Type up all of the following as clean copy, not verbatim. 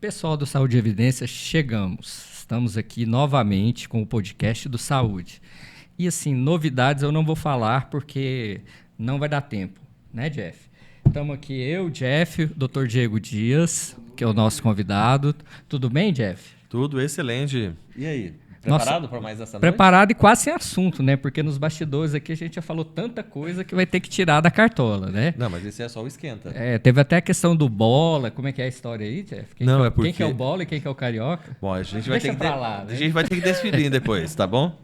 Pessoal do Saúde e Evidência, chegamos. Estamos aqui novamente com o podcast do Saúde. E assim, novidades eu não vou falar porque não vai dar tempo, né, Jeff? Estamos aqui eu, Jeff, o Dr. Diego Dias, que é o nosso convidado. Tudo bem, Jeff? Tudo excelente. E aí? Preparado para mais essa noite? Preparado e quase sem assunto, né? Porque nos bastidores aqui a gente já falou tanta coisa que vai ter que tirar da cartola, né? Não, mas esse é só o esquenta. Teve até a questão do bola. Como é que é a história aí, Jeff? Quem que é o bola e quem que é o carioca? Bom, a gente vai ter que lá, né? A gente vai ter que despedir depois, tá bom?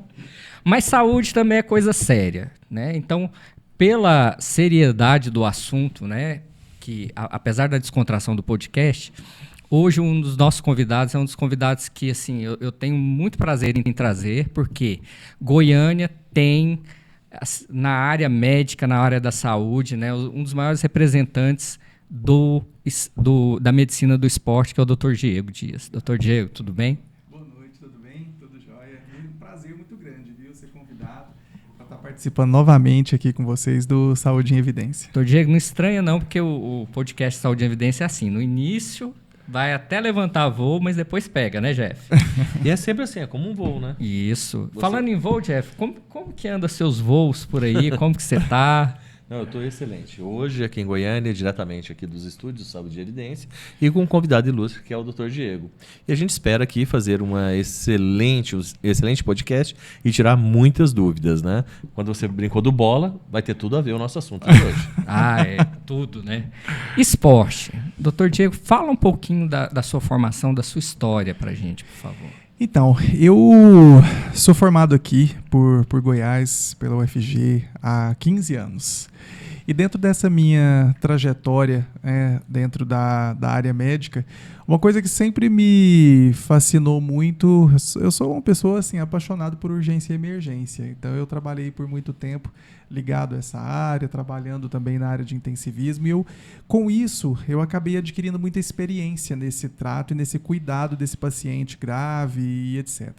Mas saúde também é coisa séria, né? Então, pela seriedade do assunto, né? Que apesar da descontração do podcast, hoje um dos nossos convidados é um dos convidados que assim eu tenho muito prazer em trazer, porque Goiânia tem na área médica, na área da saúde, né, um dos maiores representantes da medicina do esporte, que é o Dr. Diego Dias. Dr. Diego, tudo bem? Boa noite, tudo bem? Tudo jóia? Um prazer muito grande, viu, ser convidado para estar participando novamente aqui com vocês do Saúde em Evidência. Dr. Diego, não estranha não, porque o podcast Saúde em Evidência é assim, no início vai até levantar voo, mas depois pega, né, Jeff? E é sempre assim, é como um voo, né? Isso. Falando em voo, Jeff, como que anda seus voos por aí? Como que você tá? Não, eu estou excelente. Hoje aqui em Goiânia, diretamente aqui dos estúdios Saúde e Evidência, e com um convidado ilustre que é o Dr. Diego. E a gente espera aqui fazer um excelente podcast e tirar muitas dúvidas, né? Quando você brincou do bola, vai ter tudo a ver o nosso assunto de hoje. Tudo, né? Esporte. Dr. Diego, fala um pouquinho da sua formação, da sua história pra gente, por favor. Então, eu sou formado aqui por Goiás, pela UFG, há 15 anos. E dentro dessa minha trajetória, dentro da área médica, uma coisa que sempre me fascinou muito, eu sou uma pessoa assim, apaixonada por urgência e emergência. Então eu trabalhei por muito tempo ligado a essa área, trabalhando também na área de intensivismo. E com isso, eu acabei adquirindo muita experiência nesse trato e nesse cuidado desse paciente grave e etc.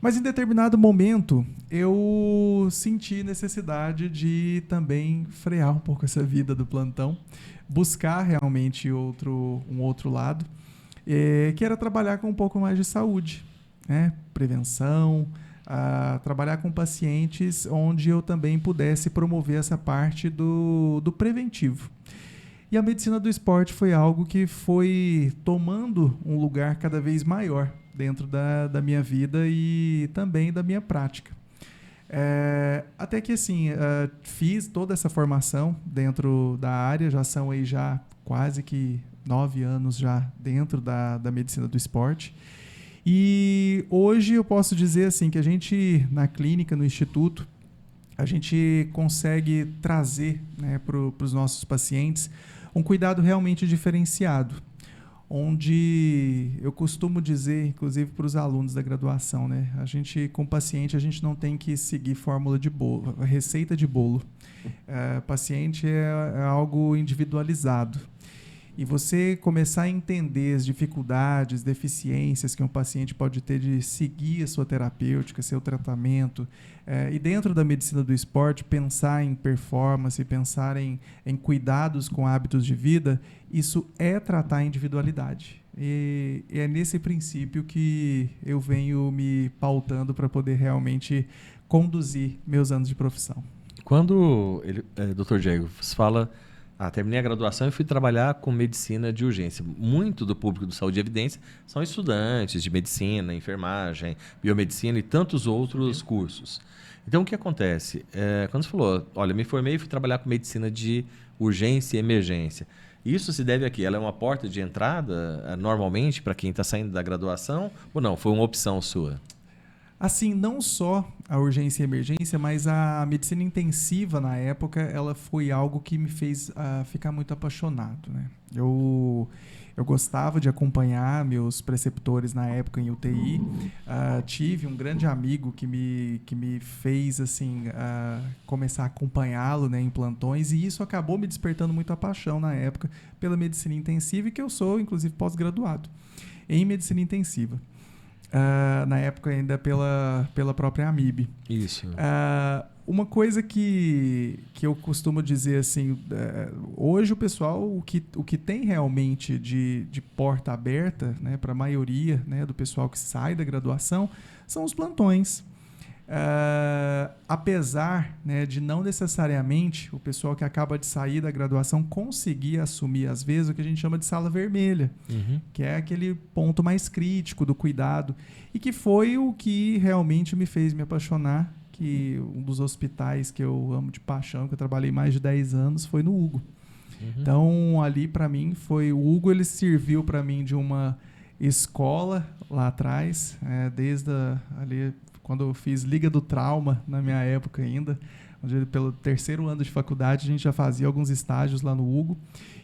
Mas em determinado momento, eu senti necessidade de também frear um pouco essa vida do plantão, buscar realmente um outro lado, que era trabalhar com um pouco mais de saúde, né? Prevenção, trabalhar com pacientes onde eu também pudesse promover essa parte do preventivo. E a medicina do esporte foi algo que foi tomando um lugar cada vez maior dentro da minha vida e também da minha prática. Até que assim, fiz toda essa formação dentro da área, já são aí já quase que 9 anos já dentro da medicina do esporte. E hoje eu posso dizer assim que a gente, na clínica, no instituto, a gente consegue trazer, né, para os nossos pacientes um cuidado realmente diferenciado, onde eu costumo dizer, inclusive para os alunos da graduação, né, com o paciente, a gente não tem que seguir fórmula de bolo, receita de bolo. Paciente é algo individualizado. E você começar a entender as dificuldades, deficiências que um paciente pode ter de seguir a sua terapêutica, seu tratamento, e dentro da medicina do esporte, pensar em performance, pensar em cuidados com hábitos de vida, isso é tratar a individualidade. E é nesse princípio que eu venho me pautando para poder realmente conduzir meus anos de profissão. Quando Dr. Diego fala... terminei a graduação e fui trabalhar com medicina de urgência. Muito do público do Saúde e Evidência são estudantes de medicina, enfermagem, biomedicina e tantos outros cursos. Então, o que acontece? Quando você falou, olha, me formei e fui trabalhar com medicina de urgência e emergência. Isso se deve a quê? Ela é uma porta de entrada, normalmente, para quem está saindo da graduação? Ou não? Foi uma opção sua? Assim, não só a urgência e emergência, mas a medicina intensiva na época, ela foi algo que me fez ficar muito apaixonado, né? Eu gostava de acompanhar meus preceptores na época em UTI. Tive um grande amigo que me fez assim, começar a acompanhá-lo, né, em plantões, e isso acabou me despertando muito a paixão na época pela medicina intensiva, e que eu sou, inclusive, pós-graduado em medicina intensiva. Na época ainda pela própria AMIB. Isso. Uma coisa que eu costumo dizer assim, hoje o pessoal, o que tem realmente de porta aberta, né, para a maioria, né, do pessoal que sai da graduação, são os plantões. Apesar, né, de não necessariamente o pessoal que acaba de sair da graduação conseguir assumir, às vezes, o que a gente chama de sala vermelha, que é aquele ponto mais crítico do cuidado, e que foi o que realmente me fez me apaixonar, que um dos hospitais que eu amo de paixão, que eu trabalhei mais de 10 anos, foi no Hugo. Então, ali, para mim, o Hugo, ele serviu para mim de uma escola lá atrás, desde ali, quando eu fiz Liga do Trauma, na minha época ainda, onde pelo 3º ano de faculdade a gente já fazia alguns estágios lá no Hugo,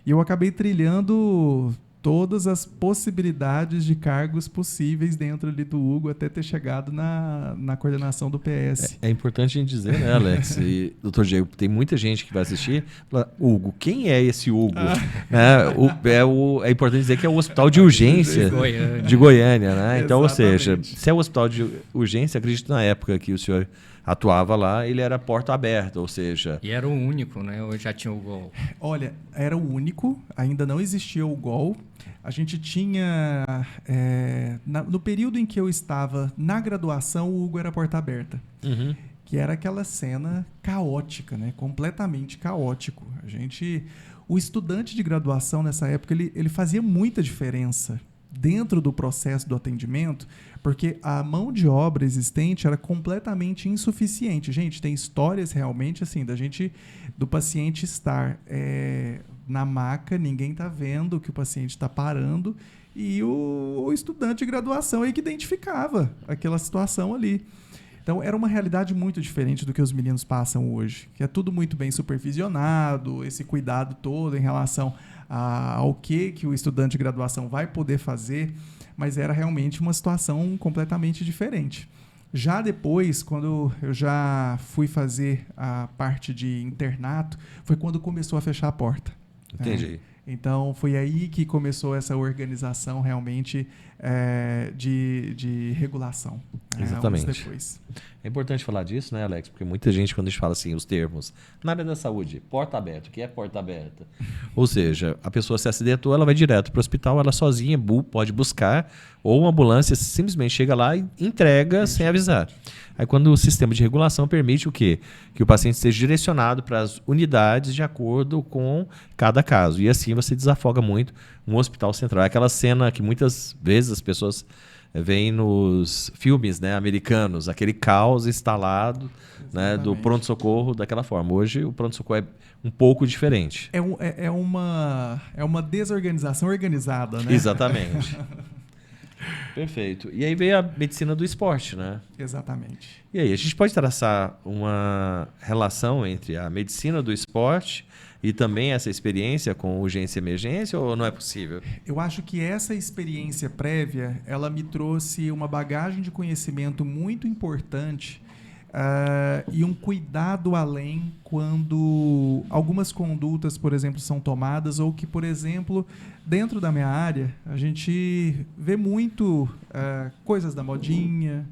e eu acabei trilhando todas as possibilidades de cargos possíveis dentro ali do Hugo, até ter chegado na coordenação do PS. É importante a gente dizer, né, Alex e Dr. Diego, tem muita gente que vai assistir, fala, Hugo, quem é esse Hugo? É importante dizer que é o Hospital de Urgência de Goiânia, né? Então, ou seja, se é o Hospital de Urgência, acredito na época que o senhor atuava lá, ele era porta aberta, ou seja... E era o único, né? Ou já tinha o GOL? Olha, era o único, ainda não existia o GOL. A gente tinha... no período em que eu estava na graduação, o Hugo era porta aberta. Que era aquela cena caótica, né? Completamente caótico. O estudante de graduação nessa época, ele fazia muita diferença dentro do processo do atendimento, porque a mão de obra existente era completamente insuficiente. Gente, tem histórias realmente assim do paciente estar na maca, ninguém está vendo que o paciente está parando, e o estudante de graduação aí que identificava aquela situação ali. Então, era uma realidade muito diferente do que os meninos passam hoje, que é tudo muito bem supervisionado, esse cuidado todo em relação ao que o estudante de graduação vai poder fazer, mas era realmente uma situação completamente diferente. Já depois, quando eu já fui fazer a parte de internato, foi quando começou a fechar a porta. Entendi. Então, foi aí que começou essa organização realmente de regulação. Exatamente. Anos depois. É importante falar disso, né, Alex? Porque muita gente, quando a gente fala assim, os termos, na área da saúde, porta aberta, o que é porta aberta? Ou seja, a pessoa se acidentou, ela vai direto para o hospital, ela sozinha pode buscar, ou uma ambulância simplesmente chega lá e entrega sem avisar. Aí quando o sistema de regulação permite o quê? Que o paciente seja direcionado para as unidades de acordo com cada caso. E assim você desafoga muito um hospital central. É aquela cena que muitas vezes as pessoas veem nos filmes, né, americanos, aquele caos instalado, né, do pronto-socorro daquela forma. Hoje o pronto-socorro é um pouco diferente. É uma desorganização organizada, né? Exatamente. Perfeito. E aí veio a medicina do esporte, né? Exatamente. E aí, a gente pode traçar uma relação entre a medicina do esporte e também essa experiência com urgência e emergência, ou não é possível? Eu acho que essa experiência prévia, ela me trouxe uma bagagem de conhecimento muito importante e um cuidado além quando algumas condutas, por exemplo, são tomadas, ou que, por exemplo, dentro da minha área, a gente vê muito coisas da modinha,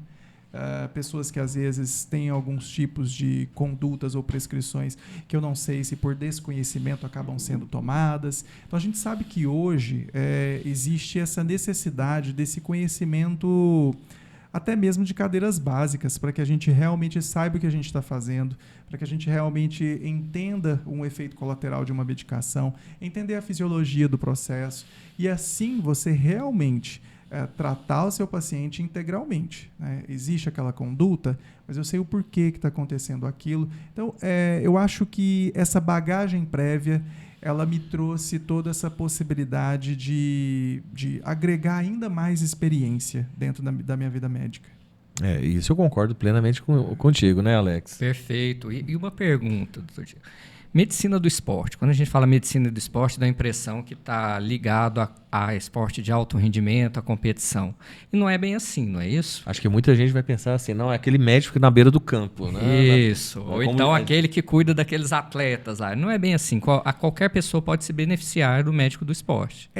pessoas que às vezes têm alguns tipos de condutas ou prescrições que eu não sei se por desconhecimento acabam sendo tomadas. Então a gente sabe que hoje existe essa necessidade desse conhecimento até mesmo de cadeiras básicas, para que a gente realmente saiba o que a gente está fazendo, para que a gente realmente entenda um efeito colateral de uma medicação, entender a fisiologia do processo, e assim você realmente tratar o seu paciente integralmente, né? Existe aquela conduta, mas eu sei o porquê que está acontecendo aquilo. Então, eu acho que essa bagagem prévia, ela me trouxe toda essa possibilidade de agregar ainda mais experiência dentro da minha vida médica. Isso eu concordo plenamente contigo, né, Alex? Perfeito. E uma pergunta, doutor Diego. Medicina do esporte. Quando a gente fala medicina do esporte, dá a impressão que está ligado a esporte de alto rendimento, a competição. E não é bem assim, não é isso? Acho que muita gente vai pensar assim, não, é aquele médico na beira do campo, né? Isso. Ou então aquele que cuida daqueles atletas lá. Não é bem assim. Qualquer pessoa pode se beneficiar do médico do esporte.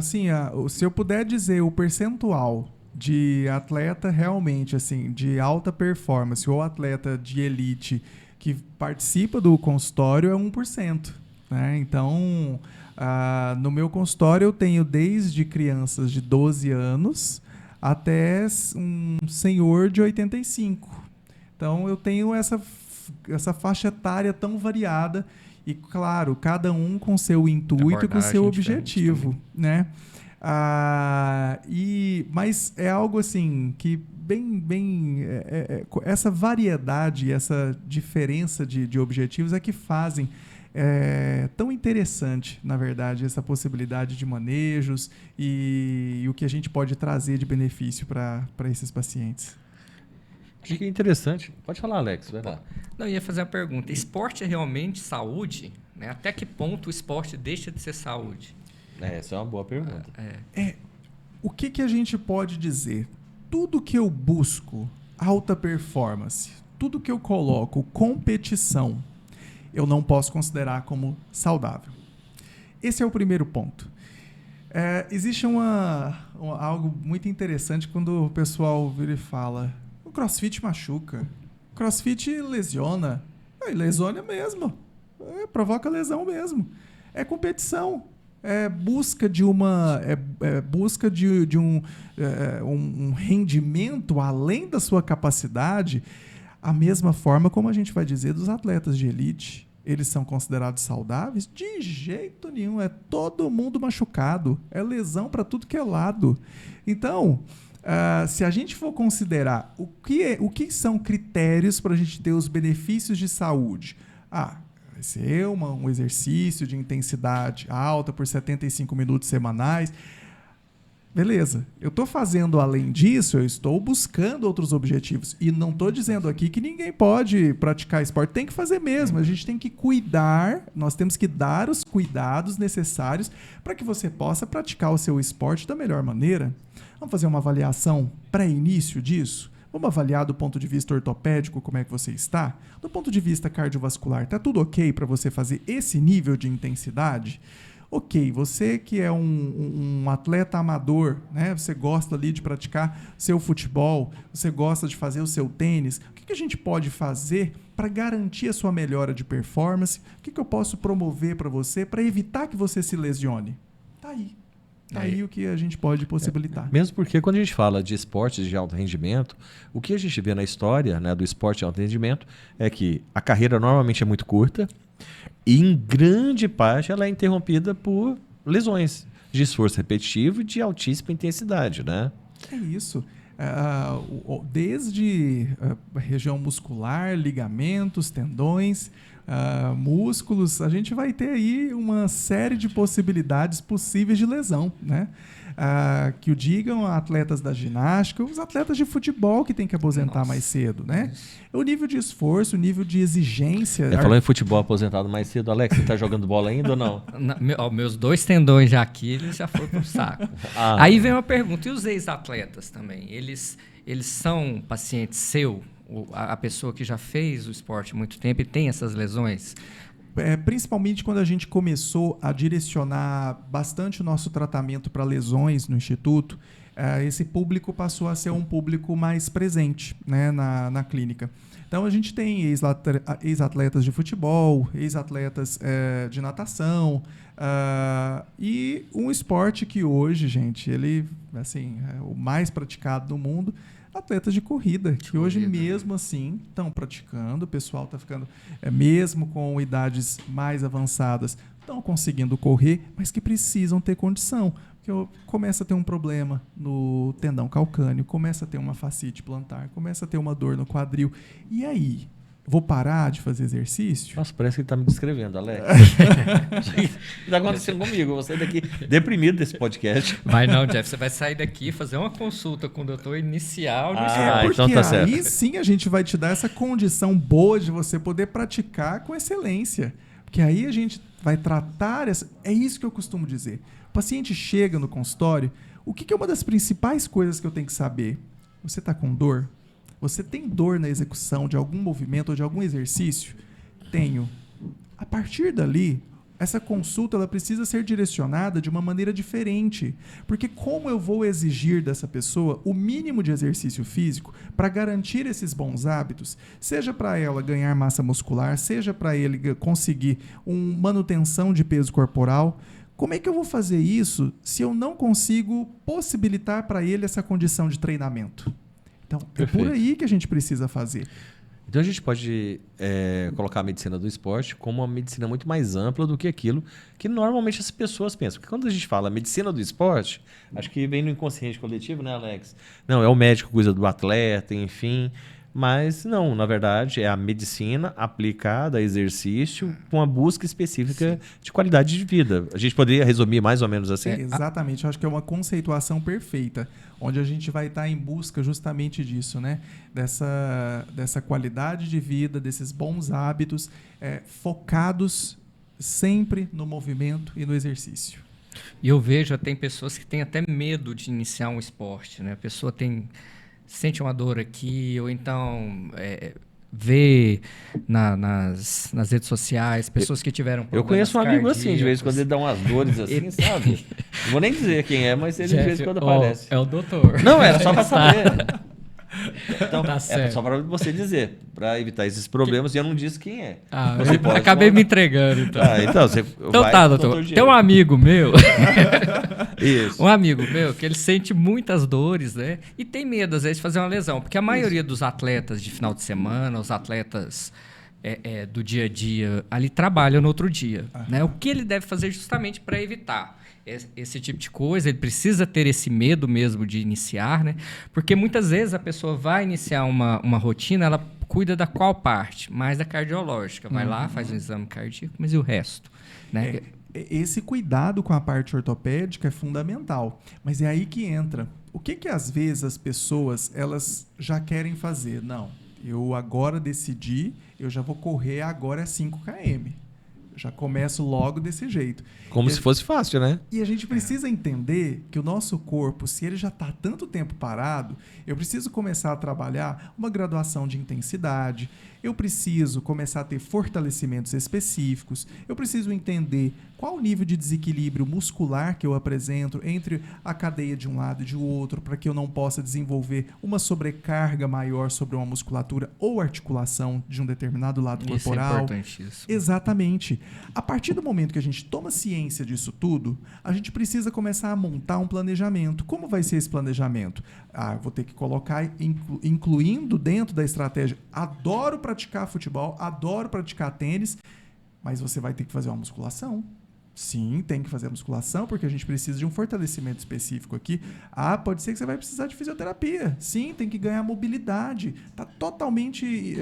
Se eu puder dizer o percentual de atleta realmente assim de alta performance ou atleta de elite que participa do consultório é 1%. Né? Então, no meu consultório eu tenho desde crianças de 12 anos até um senhor de 85. Então, eu tenho essa faixa etária tão variada e, claro, cada um com seu intuito e com seu objetivo. Né? Mas é algo assim que essa variedade, essa diferença de objetivos é que fazem tão interessante, na verdade, essa possibilidade de manejos e o que a gente pode trazer de benefício para esses pacientes. Acho que é interessante. Pode falar, Alex, vai lá. Não, eu ia fazer uma pergunta. Esporte é realmente saúde? Né? Até que ponto o esporte deixa de ser saúde? Essa é uma boa pergunta. O que a gente pode dizer? Tudo que eu busco alta performance, tudo que eu coloco competição, eu não posso considerar como saudável. Esse é o primeiro ponto. Existe algo muito interessante quando o pessoal vira e fala: o CrossFit machuca, o CrossFit lesiona. Lesiona mesmo, provoca lesão mesmo. É competição. Busca de um rendimento além da sua capacidade, a mesma forma como a gente vai dizer dos atletas de elite. Eles são considerados saudáveis? De jeito nenhum, é todo mundo machucado, é lesão para tudo que é lado. Então, se a gente for considerar o que são critérios para a gente ter os benefícios de saúde, vai ser um exercício de intensidade alta por 75 minutos semanais. Beleza. Eu estou fazendo além disso, eu estou buscando outros objetivos. E não estou dizendo aqui que ninguém pode praticar esporte. Tem que fazer mesmo. A gente tem que cuidar, nós temos que dar os cuidados necessários para que você possa praticar o seu esporte da melhor maneira. Vamos fazer uma avaliação pré-início disso? Vamos avaliar do ponto de vista ortopédico como é que você está? Do ponto de vista cardiovascular, está tudo ok para você fazer esse nível de intensidade? Ok, você que é um atleta amador, né? Você gosta ali de praticar seu futebol, você gosta de fazer o seu tênis, o que a gente pode fazer para garantir a sua melhora de performance? O que eu posso promover para você para evitar que você se lesione? Tá aí. Aí o que a gente pode possibilitar. Mesmo porque quando a gente fala de esportes de alto rendimento, o que a gente vê na história, né, do esporte de alto rendimento é que a carreira normalmente é muito curta e em grande parte ela é interrompida por lesões de esforço repetitivo e de altíssima intensidade, né? É isso. Desde região muscular, ligamentos, tendões, músculos, a gente vai ter aí uma série de possibilidades possíveis de lesão, né? Que o digam atletas da ginástica, os atletas de futebol que tem que aposentar mais cedo, né? O nível de esforço, o nível de exigência... Falou em futebol aposentado mais cedo, Alex, você está jogando bola ainda ou não? Meus 2 tendões já aqui, eles já foram pro saco. Aí vem uma pergunta, e os ex-atletas também? Eles são pacientes seu? A pessoa que já fez o esporte há muito tempo e tem essas lesões? Principalmente quando a gente começou a direcionar bastante o nosso tratamento para lesões no Instituto, esse público passou a ser um público mais presente, né, na clínica. Então, a gente tem ex-atletas de futebol, ex-atletas de natação, e um esporte que hoje, gente, ele assim, é o mais praticado no mundo, atletas de corrida, que hoje mesmo assim estão praticando, o pessoal está ficando, mesmo com idades mais avançadas, estão conseguindo correr, mas que precisam ter condição. Porque começa a ter um problema no tendão calcâneo, começa a ter uma fascite plantar, começa a ter uma dor no quadril. E aí? Vou parar de fazer exercício? Nossa, parece que ele está me descrevendo, Alex. Está acontecendo comigo. Eu vou sair daqui deprimido desse podcast. Vai não, Jeff. Você vai sair daqui e fazer uma consulta com o doutor inicial. Porque então tá certo. Aí sim a gente vai te dar essa condição boa de você poder praticar com excelência. Porque aí a gente vai tratar... É isso que eu costumo dizer. O paciente chega no consultório, o que é uma das principais coisas que eu tenho que saber? Você está com dor? Você tem dor na execução de algum movimento ou de algum exercício? Tenho. A partir dali, essa consulta ela precisa ser direcionada de uma maneira diferente. Porque como eu vou exigir dessa pessoa o mínimo de exercício físico para garantir esses bons hábitos, seja para ela ganhar massa muscular, seja para ele conseguir uma manutenção de peso corporal, como é que eu vou fazer isso se eu não consigo possibilitar para ele essa condição de treinamento? Então, Perfeito. É por aí que a gente precisa fazer. Então a gente pode colocar a medicina do esporte como uma medicina muito mais ampla do que aquilo que normalmente as pessoas pensam. Porque quando a gente fala medicina do esporte, acho que vem no inconsciente coletivo, né, Alex? Não, é o médico que cuida do atleta, enfim. Mas não, na verdade, é a medicina aplicada a exercício com uma busca específica de qualidade de vida. A gente poderia resumir mais ou menos assim? Exatamente, eu acho que é uma conceituação perfeita, onde a gente vai estar em busca justamente disso, né? Dessa qualidade de vida, desses bons hábitos, focados sempre no movimento e no exercício. E eu vejo, tem pessoas que têm até medo de iniciar um esporte, né? A pessoa sente uma dor aqui, ou então vê nas redes sociais pessoas que tiveram Eu conheço um amigo assim, de vez em quando ele dá umas dores assim, sabe? Não vou nem dizer quem é, mas ele de vez em quando aparece. É o doutor. Não, era só para saber. Então, Tá certo. só para você dizer, para evitar esses problemas, e eu não disse quem é. Eu acabei me entregando, então. Então você vai tá, doutor. Tem um amigo meu... Isso. Um amigo meu que ele sente muitas dores, né? E tem medo, às vezes, de fazer uma lesão. Porque a maioria dos atletas de final de semana, os atletas do dia a dia, ali trabalham no outro dia. Né? O que ele deve fazer justamente para evitar esse tipo de coisa? Ele precisa ter esse medo mesmo de iniciar, né? Porque muitas vezes a pessoa vai iniciar uma rotina, ela cuida da qual parte? Mais da cardiológica. Vai lá, faz um exame cardíaco, mas e o resto? Né? Esse cuidado com a parte ortopédica é fundamental, mas é aí que entra. O que às vezes as pessoas elas já querem fazer? Não, eu agora decidi, eu já vou correr agora 5 km. Já começo logo desse jeito. Como se fosse fácil, né? E a gente precisa entender que o nosso corpo, se ele já está tanto tempo parado, eu preciso começar a trabalhar uma graduação de intensidade, eu preciso começar a ter fortalecimentos específicos, eu preciso entender qual o nível de desequilíbrio muscular que eu apresento entre a cadeia de um lado e de outro, para que eu não possa desenvolver uma sobrecarga maior sobre uma musculatura ou articulação de um determinado lado corporal. Isso é importantíssimo. Exatamente. A partir do momento que a gente toma ciência disso tudo, a gente precisa começar a montar um planejamento. Como vai ser esse planejamento? Eu vou ter que colocar, incluindo dentro da estratégia, adoro praticar futebol, adoro praticar tênis, mas você vai ter que fazer uma musculação. Sim, tem que fazer a musculação, porque a gente precisa de um fortalecimento específico aqui. Pode ser que você vai precisar de fisioterapia. Sim, tem que ganhar mobilidade. Está totalmente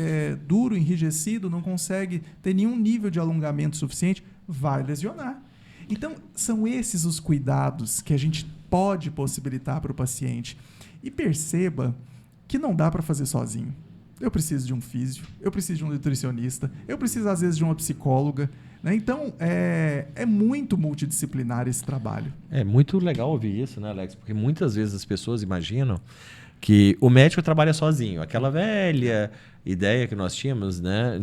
duro, enrijecido, não consegue ter nenhum nível de alongamento suficiente, vai lesionar. Então, são esses os cuidados que a gente pode possibilitar para o paciente. E perceba que não dá para fazer sozinho. Eu preciso de um físio, eu preciso de um nutricionista, eu preciso, às vezes, de uma psicóloga. Né? Então, é muito multidisciplinar esse trabalho. É muito legal ouvir isso, né, Alex? Porque muitas vezes as pessoas imaginam que o médico trabalha sozinho. Aquela velha ideia que nós tínhamos, né,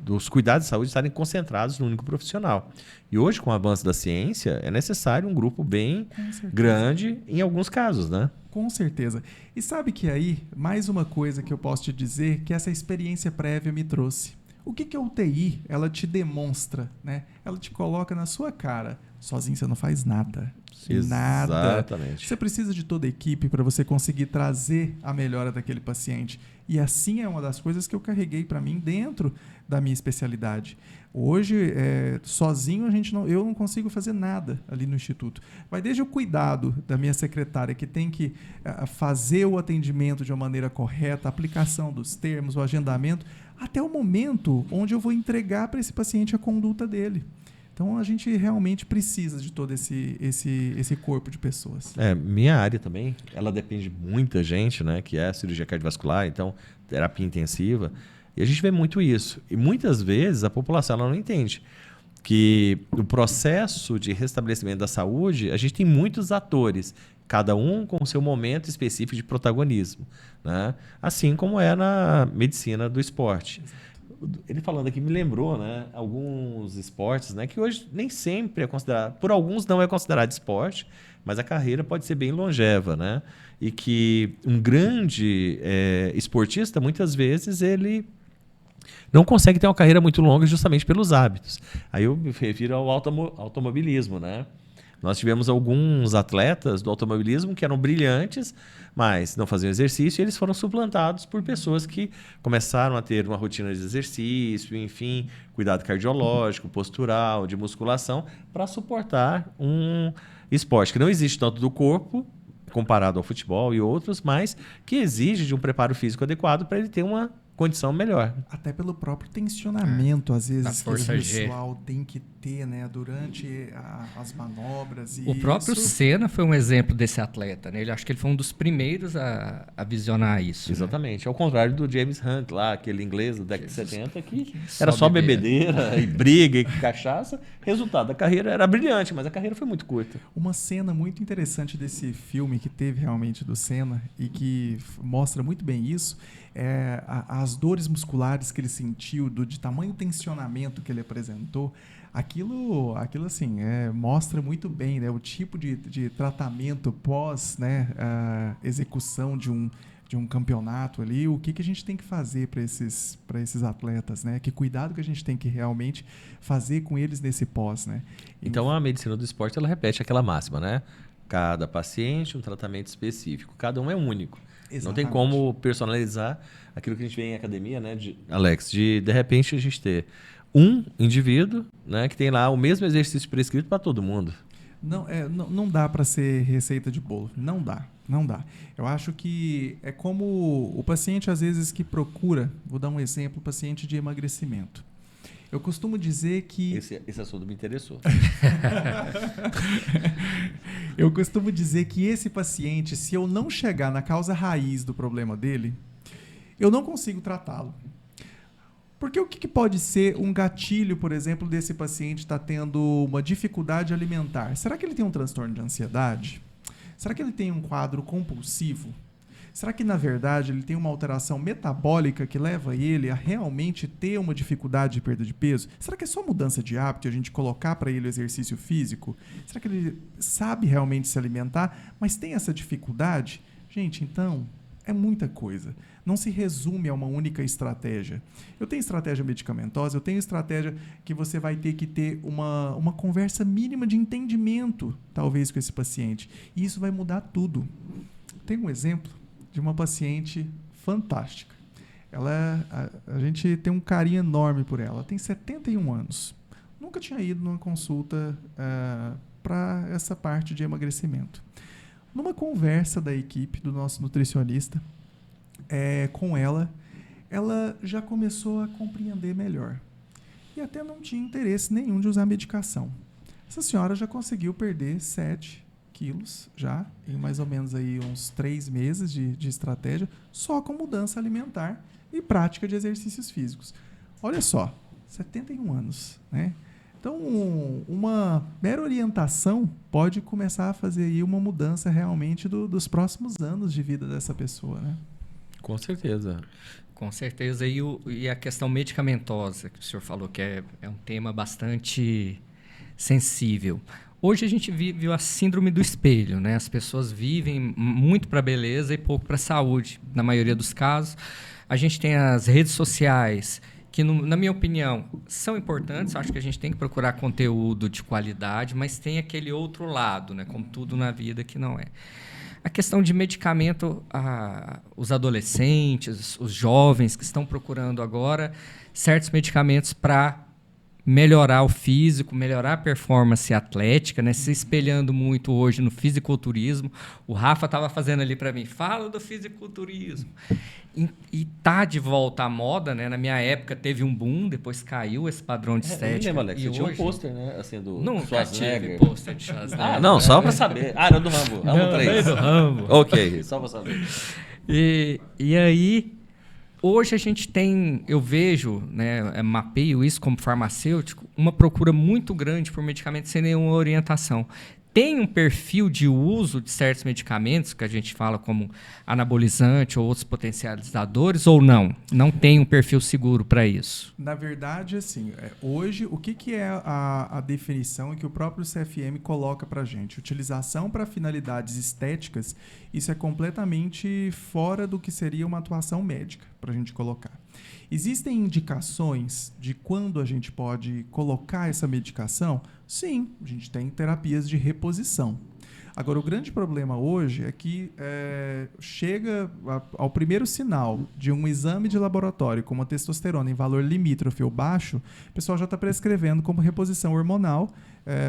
dos cuidados de saúde estarem concentrados num único profissional. E hoje, com o avanço da ciência, é necessário um grupo bem grande em alguns casos, né? Com certeza. E sabe que aí, mais uma coisa que eu posso te dizer, que essa experiência prévia me trouxe. O que a UTI, ela te demonstra, né? Ela te coloca na sua cara. Sozinho você não faz nada. Nada. Exatamente. Você precisa de toda a equipe para você conseguir trazer a melhora daquele paciente. E assim é uma das coisas que eu carreguei para mim dentro da minha especialidade. Hoje, sozinho, eu não consigo fazer nada ali no Instituto. Vai desde o cuidado da minha secretária, que tem que fazer o atendimento de uma maneira correta, a aplicação dos termos, o agendamento, até o momento onde eu vou entregar para esse paciente a conduta dele. Então, a gente realmente precisa de todo esse corpo de pessoas. Minha área também, ela depende de muita gente, né? Que é a cirurgia cardiovascular, então, terapia intensiva. E a gente vê muito isso. E muitas vezes a população ela não entende que o processo de restabelecimento da saúde, a gente tem muitos atores, cada um com o seu momento específico de protagonismo, né? Assim como é na medicina do esporte. ele falando aqui me lembrou, né, alguns esportes, né, que hoje nem sempre é considerado, por alguns não é considerado esporte, mas a carreira pode ser bem longeva, né? E que um grande esportista, muitas vezes, ele não consegue ter uma carreira muito longa justamente pelos hábitos. Aí eu me refiro ao automobilismo, né? Nós tivemos alguns atletas do automobilismo que eram brilhantes, mas não faziam exercício, e eles foram suplantados por pessoas que começaram a ter uma rotina de exercício, enfim, cuidado cardiológico, postural, de musculação, para suportar um esporte que não existe tanto do corpo, comparado ao futebol e outros, mas que exige de um preparo físico adequado para ele ter uma condição melhor. Até pelo próprio tensionamento, às vezes, que o força G. pessoal tem que ter, né, durante as manobras. E O próprio Senna foi um exemplo desse atleta, né? Acho que ele foi um dos primeiros a visionar isso. Exatamente. Né? Ao contrário do James Hunt, lá, aquele inglês da década de 70, que Só era só bebedeira. bebedeira e briga e cachaça. Resultado da carreira era brilhante, mas a carreira foi muito curta. Uma cena muito interessante desse filme que teve realmente do Senna e que mostra muito bem isso é as dores musculares que ele sentiu, de tamanho tensionamento que ele apresentou. Aquilo assim, mostra muito bem, né, o tipo de tratamento pós, né, a execução de um campeonato ali, o que a gente tem que fazer para esses atletas, né? Que cuidado que a gente tem que realmente fazer com eles nesse pós, né? Então a medicina do esporte ela repete aquela máxima, né? Cada paciente um tratamento específico, cada um é único. Exatamente. Não tem como personalizar aquilo que a gente vê em academia, né, Alex? De repente a gente ter um indivíduo, né, que tem lá o mesmo exercício prescrito para todo mundo. Não dá para ser receita de bolo. Não dá. Eu acho que é como o paciente, às vezes, que procura, vou dar um exemplo, paciente de emagrecimento. Eu costumo dizer que... Esse assunto me interessou. Eu costumo dizer que esse paciente, se eu não chegar na causa raiz do problema dele, eu não consigo tratá-lo. Porque o que pode ser um gatilho, por exemplo, desse paciente estar tendo uma dificuldade alimentar? Será que ele tem um transtorno de ansiedade? Será que ele tem um quadro compulsivo? Será que, na verdade, ele tem uma alteração metabólica que leva ele a realmente ter uma dificuldade de perda de peso? Será que é só mudança de hábito e a gente colocar para ele o exercício físico? Será que ele sabe realmente se alimentar, mas tem essa dificuldade? Gente, então, é muita coisa. Não se resume a uma única estratégia. Eu tenho estratégia medicamentosa, eu tenho estratégia que você vai ter que ter uma conversa mínima de entendimento, talvez, com esse paciente. E isso vai mudar tudo. Tem um exemplo de uma paciente fantástica. A gente tem um carinho enorme por ela. Ela tem 71 anos. Nunca tinha ido numa consulta para essa parte de emagrecimento. Numa conversa da equipe, do nosso nutricionista, com ela já começou a compreender melhor. E até não tinha interesse nenhum de usar medicação. Essa senhora já conseguiu perder 7 quilos já, em mais ou menos aí uns 3 meses de estratégia, só com mudança alimentar e prática de exercícios físicos. Olha só, 71 anos, né? Então, uma mera orientação pode começar a fazer aí uma mudança realmente dos próximos anos de vida dessa pessoa, né? Com certeza. Com certeza. E a questão medicamentosa, que o senhor falou que é um tema bastante sensível. Hoje a gente vive a síndrome do espelho, né? As pessoas vivem muito para a beleza e pouco para a saúde, na maioria dos casos. A gente tem as redes sociais, que, na minha opinião, são importantes. Acho que a gente tem que procurar conteúdo de qualidade, mas tem aquele outro lado, né? Como tudo na vida, que não é. A questão de medicamento, os adolescentes, os jovens que estão procurando agora certos medicamentos para melhorar o físico, melhorar a performance atlética, né? Se espelhando muito hoje no fisiculturismo. O Rafa estava fazendo ali para mim, fala do fisiculturismo. E tá de volta à moda, né? Na minha época teve um boom, depois caiu esse padrão de estética. Lembra, Alex? E você hoje, tinha um pôster, né? Assim, do nunca tive Schwarzenegger. pôster de Schwarzenegger. Não, só para saber. Era do Rambo. Rambo 3. do Rambo. Ok, só para saber. E aí, hoje a gente tem, eu vejo, né, mapeio isso como farmacêutico, uma procura muito grande por medicamentos sem nenhuma orientação. tem um perfil de uso de certos medicamentos, que a gente fala como anabolizante ou outros potencializadores, ou não? Não tem um perfil seguro para isso? Na verdade, assim, hoje, o que é a definição que o próprio CFM coloca para a gente? Utilização para finalidades estéticas, isso é completamente fora do que seria uma atuação médica, para a gente colocar. Existem indicações de quando a gente pode colocar essa medicação? Sim, a gente tem terapias de reposição. Agora, o grande problema hoje é que chega ao primeiro sinal de um exame de laboratório com uma testosterona em valor limítrofe ou baixo, o pessoal já está prescrevendo como reposição hormonal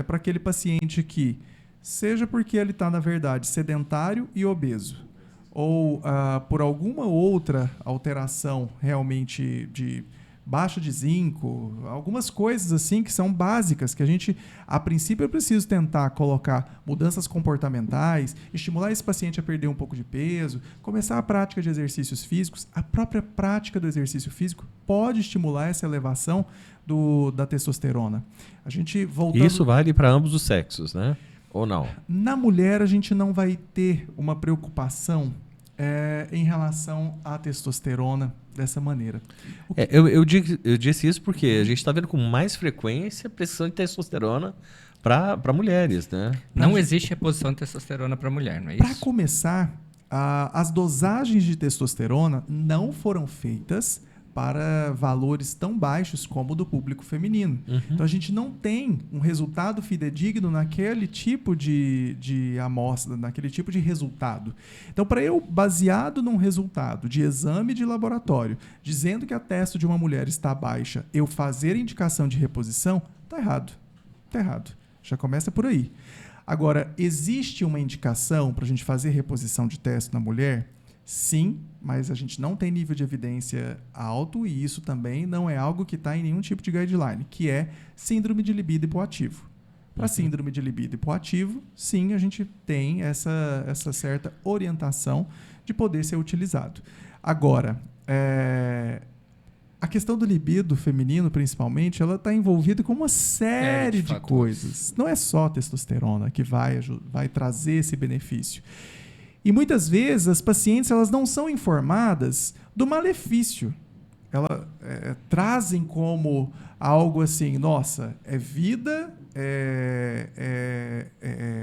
para aquele paciente que, seja porque ele está, na verdade, sedentário e obeso, ou por alguma outra alteração realmente de baixa de zinco, algumas coisas assim que são básicas, que a gente, a princípio, eu preciso tentar colocar mudanças comportamentais, estimular esse paciente a perder um pouco de peso, começar a prática de exercícios físicos. A própria prática do exercício físico pode estimular essa elevação da testosterona. A gente voltando... Isso vale para ambos os sexos, né? Ou não? Na mulher, a gente não vai ter uma preocupação em relação à testosterona dessa maneira. Eu disse isso porque a gente está vendo com mais frequência prescrição de testosterona para mulheres, né? Não existe reposição de testosterona para mulher, não é isso? Para começar, as dosagens de testosterona não foram feitas para valores tão baixos como o do público feminino. Uhum. Então, a gente não tem um resultado fidedigno naquele tipo de amostra, naquele tipo de resultado. Então, para eu, baseado num resultado de exame de laboratório, dizendo que a testo de uma mulher está baixa, eu fazer indicação de reposição, está errado. Está errado. Já começa por aí. Agora, existe uma indicação para a gente fazer reposição de testo na mulher? Sim, mas a gente não tem nível de evidência alto e isso também não é algo que está em nenhum tipo de guideline, que é síndrome de libido hipoativo. Para síndrome de libido hipoativo, sim, a gente tem essa certa orientação de poder ser utilizado. Agora, a questão do libido feminino, principalmente, ela está envolvida com uma série de coisas. Não é só testosterona que vai trazer esse benefício. E muitas vezes as pacientes elas não são informadas do malefício. Elas trazem como algo assim, nossa, é vida,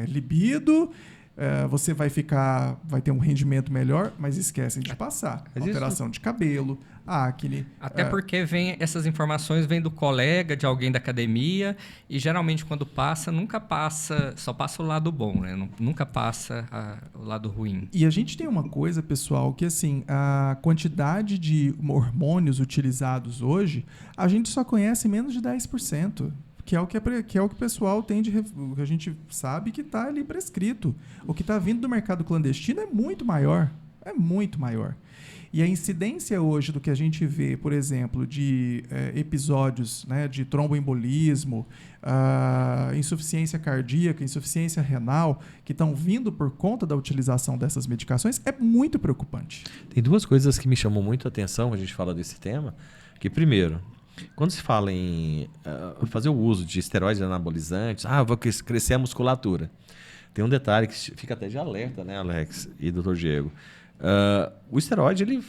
libido, você vai ter um rendimento melhor, mas esquecem de passar. Alteração de cabelo, acne. Até porque essas informações vêm do colega, de alguém da academia, e geralmente quando passa, nunca passa, só passa o lado bom, né? Nunca passa o lado ruim. E a gente tem uma coisa, pessoal, que assim, a quantidade de hormônios utilizados hoje, a gente só conhece menos de 10%. Que é o que o pessoal tem que a gente sabe que está ali prescrito. O que está vindo do mercado clandestino é muito maior. É muito maior. E a incidência hoje do que a gente vê, por exemplo, de episódios, né, de tromboembolismo, insuficiência cardíaca, insuficiência renal, que estão vindo por conta da utilização dessas medicações, é muito preocupante. Tem duas coisas que me chamam muito a atenção quando a gente fala desse tema. Que, primeiro, quando se fala em fazer o uso de esteroides anabolizantes, vou crescer a musculatura. Tem um detalhe que fica até de alerta, né, Alex e Dr. Diego? O esteroide ele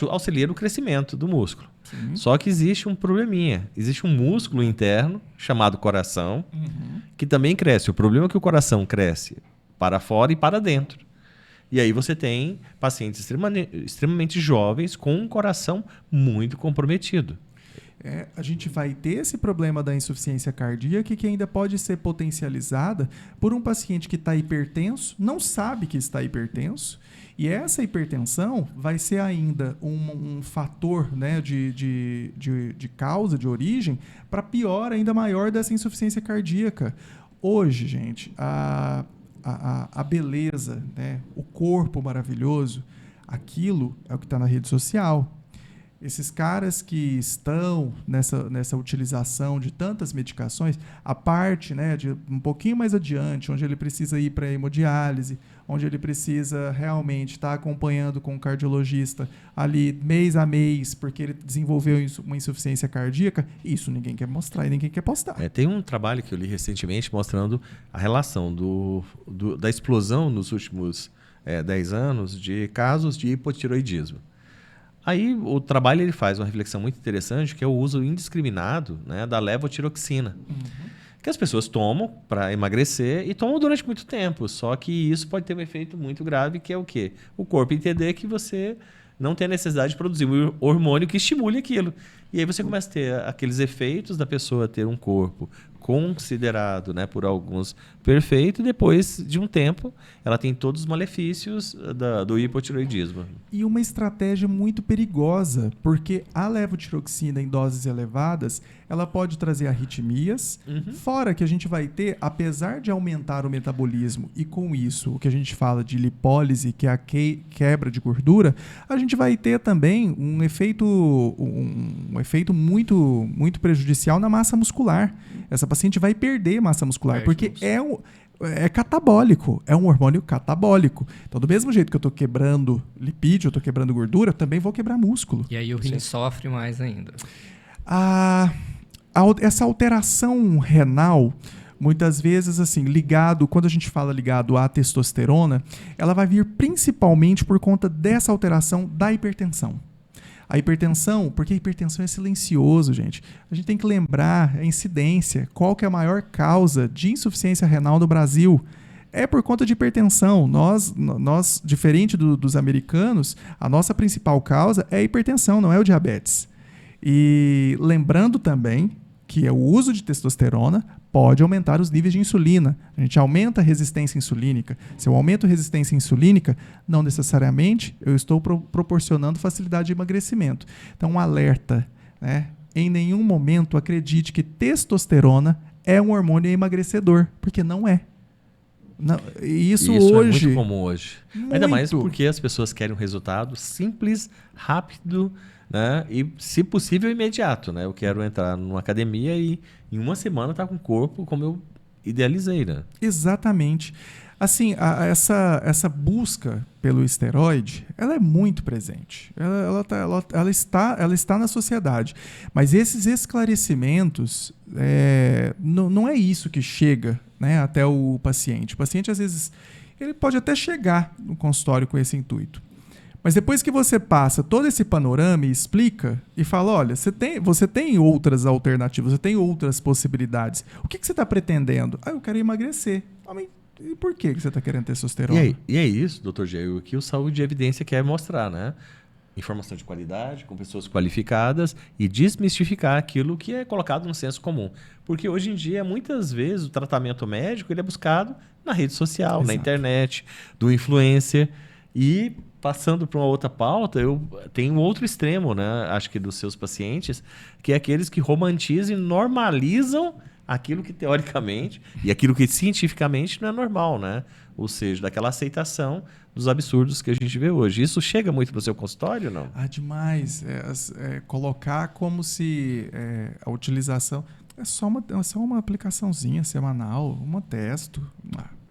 auxilia no crescimento do músculo. Sim. Só que existe um probleminha. Existe um músculo interno chamado coração, que também cresce. O problema é que o coração cresce para fora e para dentro. E aí você tem pacientes extremamente jovens com um coração muito comprometido. A gente vai ter esse problema da insuficiência cardíaca que ainda pode ser potencializada por um paciente que está hipertenso, não sabe que está hipertenso, e essa hipertensão vai ser ainda um fator, né, de causa, de origem, para pior ainda maior dessa insuficiência cardíaca. Hoje, gente, a beleza, né, o corpo maravilhoso, aquilo é o que está na rede social. Esses caras que estão nessa utilização de tantas medicações, a parte, né, de um pouquinho mais adiante, onde ele precisa ir para hemodiálise, onde ele precisa realmente estar acompanhando com o cardiologista ali mês a mês, porque ele desenvolveu uma insuficiência cardíaca, isso ninguém quer mostrar e ninguém quer postar. Tem um trabalho que eu li recentemente mostrando a relação da explosão nos últimos 10 anos de casos de hipotiroidismo. Aí o trabalho ele faz uma reflexão muito interessante, que é o uso indiscriminado, né, da levotiroxina. Que as pessoas tomam para emagrecer e tomam durante muito tempo. Só que isso pode ter um efeito muito grave, que é o quê? O corpo entender que você não tem a necessidade de produzir um hormônio que estimule aquilo. E aí você começa a ter aqueles efeitos da pessoa ter um corpo considerado, né, por alguns perfeito, e depois de um tempo ela tem todos os malefícios do hipotiroidismo. E uma estratégia muito perigosa, porque a levotiroxina em doses elevadas, ela pode trazer arritmias, fora que a gente vai ter, apesar de aumentar o metabolismo e com isso o que a gente fala de lipólise, que é a quebra de gordura, a gente vai ter também um efeito muito, muito prejudicial na massa muscular. Essa paciente vai perder massa muscular, porque é catabólico, é um hormônio catabólico. Então, do mesmo jeito que eu estou quebrando lipídio, eu estou quebrando gordura, eu também vou quebrar músculo. E aí o rim sofre mais ainda. Essa alteração renal, muitas vezes, assim, quando a gente fala ligado à testosterona, ela vai vir principalmente por conta dessa alteração da hipertensão. A hipertensão, porque a hipertensão é silencioso, gente. A gente tem que lembrar a incidência. Qual que é a maior causa de insuficiência renal no Brasil? É por conta de hipertensão. Nós diferente dos americanos, a nossa principal causa é a hipertensão, não é o diabetes. E lembrando também que o uso de testosterona pode aumentar os níveis de insulina. A gente aumenta a resistência insulínica. Se eu aumento a resistência insulínica, não necessariamente eu estou proporcionando facilidade de emagrecimento. Então, um alerta, né? Em nenhum momento acredite que testosterona é um hormônio emagrecedor, porque não é. Não, isso hoje é muito comum hoje. Ainda mais porque as pessoas querem um resultado simples, rápido, né? E, se possível, imediato. Né? Eu quero entrar numa academia e em uma semana estar com o corpo como eu idealizei. Né? Exatamente. Assim, essa busca pelo esteroide, ela é muito presente. Ela está na sociedade. Mas esses esclarecimentos, não é isso que chega, né, até o paciente. O paciente, às vezes, ele pode até chegar no consultório com esse intuito. Mas depois que você passa todo esse panorama e explica e fala, olha, você tem outras alternativas, você tem outras possibilidades. O que você está pretendendo? Eu quero emagrecer. Mas e por que você está querendo testosterona? E é isso, doutor Diego, que o Saúde e Evidência quer mostrar, né? Informação de qualidade, com pessoas qualificadas e desmistificar aquilo que é colocado no senso comum. Porque hoje em dia, muitas vezes, o tratamento médico ele é buscado na rede social, Exato. Na internet, do influencer. E, passando para uma outra pauta, eu tenho outro extremo, né? Acho que dos seus pacientes, que é aqueles que romantizam e normalizam aquilo que teoricamente e aquilo que cientificamente não é normal, né? Ou seja, daquela aceitação dos absurdos que a gente vê hoje. Isso chega muito no seu consultório, não? Demais. Colocar como se a utilização é só uma aplicaçãozinha semanal, uma testo.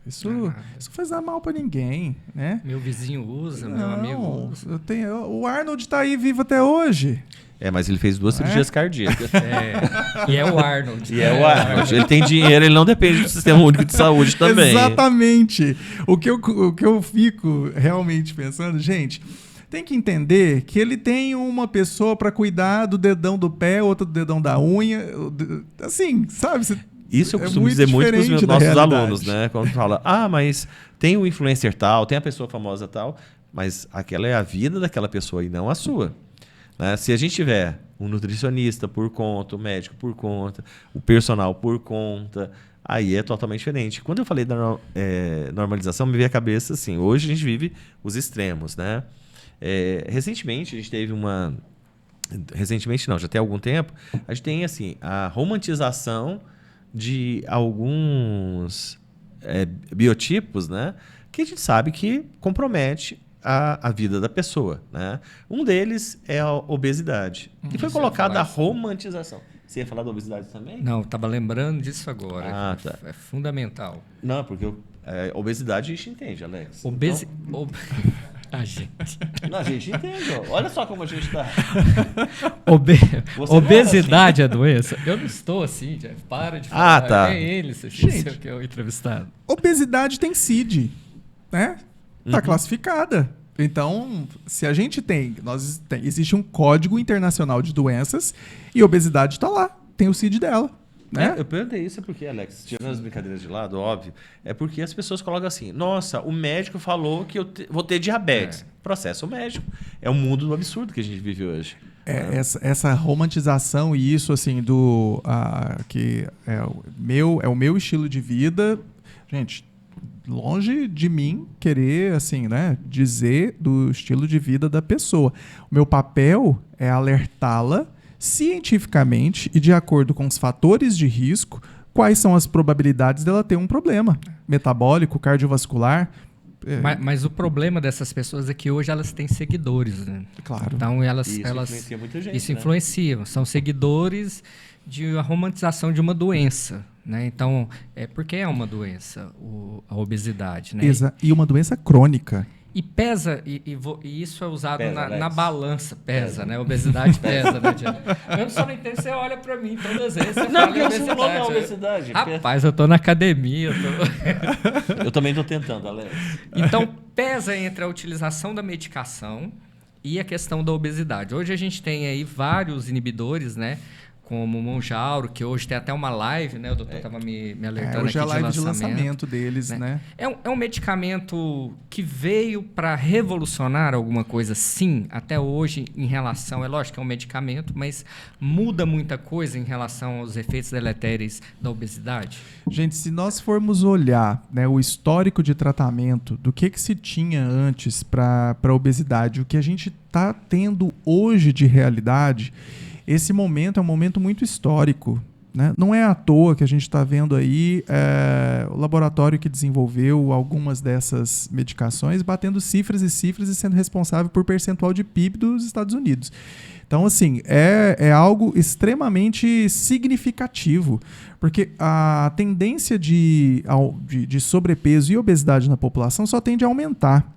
Isso faz dar mal para ninguém, né? Meu vizinho usa, meu amigo usa. O Arnold está aí vivo até hoje. Mas ele fez 2 cirurgias cardíacas. E é o Arnold. Ele tem dinheiro, ele não depende do Sistema Único de Saúde também. Exatamente. O que eu fico realmente pensando, gente, tem que entender que ele tem uma pessoa para cuidar do dedão do pé, outra do dedão da unha. Assim, sabe? Isso eu costumo dizer muito para os nossos alunos, né? Quando fala, mas tem o influencer tal, tem a pessoa famosa tal, mas aquela é a vida daquela pessoa e não a sua. Né? Se a gente tiver um nutricionista por conta, o médico por conta, o personal por conta, aí é totalmente diferente. Quando eu falei da normalização, me veio à cabeça assim, hoje a gente vive os extremos, né? Recentemente, a gente teve uma... Recentemente não, já tem algum tempo, a gente tem assim, a romantização de alguns biotipos, né, que a gente sabe que compromete a vida da pessoa, né? Um deles é a obesidade. E foi colocada a romantização. Você ia falar da obesidade também? Não, estava lembrando disso agora. Ah, tá. É fundamental. Não, porque obesidade a gente entende, Alex. A gente. Não, a gente entende. Ó. Olha só como a gente está. Obesidade é doença? Eu não estou assim, Jeff. Para de falar. Tá. É ele, você Gente, que é o entrevistado. Obesidade tem CID, né? Tá Uhum. classificada. Então, se a gente existe um Código Internacional de Doenças e obesidade está lá, tem o CID dela, né? Eu perguntei isso porque, Alex, tirando as brincadeiras de lado, óbvio, é porque as pessoas colocam assim, nossa, o médico falou que eu vou ter diabetes. Processa o médico. É o mundo do absurdo que a gente vive hoje. Essa romantização e isso assim que é o meu estilo de vida, gente, longe de mim querer assim, né, dizer do estilo de vida da pessoa. O meu papel é alertá-la cientificamente e de acordo com os fatores de risco, quais são as probabilidades dela ter um problema metabólico, cardiovascular. Mas o problema dessas pessoas é que hoje elas têm seguidores, né? Claro. Então Isso influencia muita gente. Isso né? influencia. São seguidores de a romantização de uma doença, né? Então, porque é uma doença, a obesidade, né? E uma doença crônica. E pesa, e isso é usado Pesa, na balança. Pesa, né? Obesidade pesa, né, Tiago? Eu só não entendo, você olha pra mim todas as vezes, você Não, fala porque de você falou da obesidade. obesidade. Rapaz, eu tô na academia. Eu também tô tentando, Alex. Então, pesa entre a utilização da medicação e a questão da obesidade. Hoje a gente tem aí vários inibidores, né? Como o Mounjaro, que hoje tem até uma live, né? O doutor estava me alertando Hoje aqui é a live de lançamento deles, né? É um medicamento que veio para revolucionar alguma coisa, sim, até hoje em relação... É lógico que é um medicamento, mas muda muita coisa em relação aos efeitos deletérios da obesidade? Gente, se nós formos olhar, né, o histórico de tratamento do que se tinha antes para a obesidade, o que a gente está tendo hoje de realidade... Esse momento é um momento muito histórico, né? Não é à toa que a gente está vendo aí o laboratório que desenvolveu algumas dessas medicações batendo cifras e sendo responsável por percentual de PIB dos Estados Unidos. Então, assim, é algo extremamente significativo, porque a tendência de sobrepeso e obesidade na população só tende a aumentar.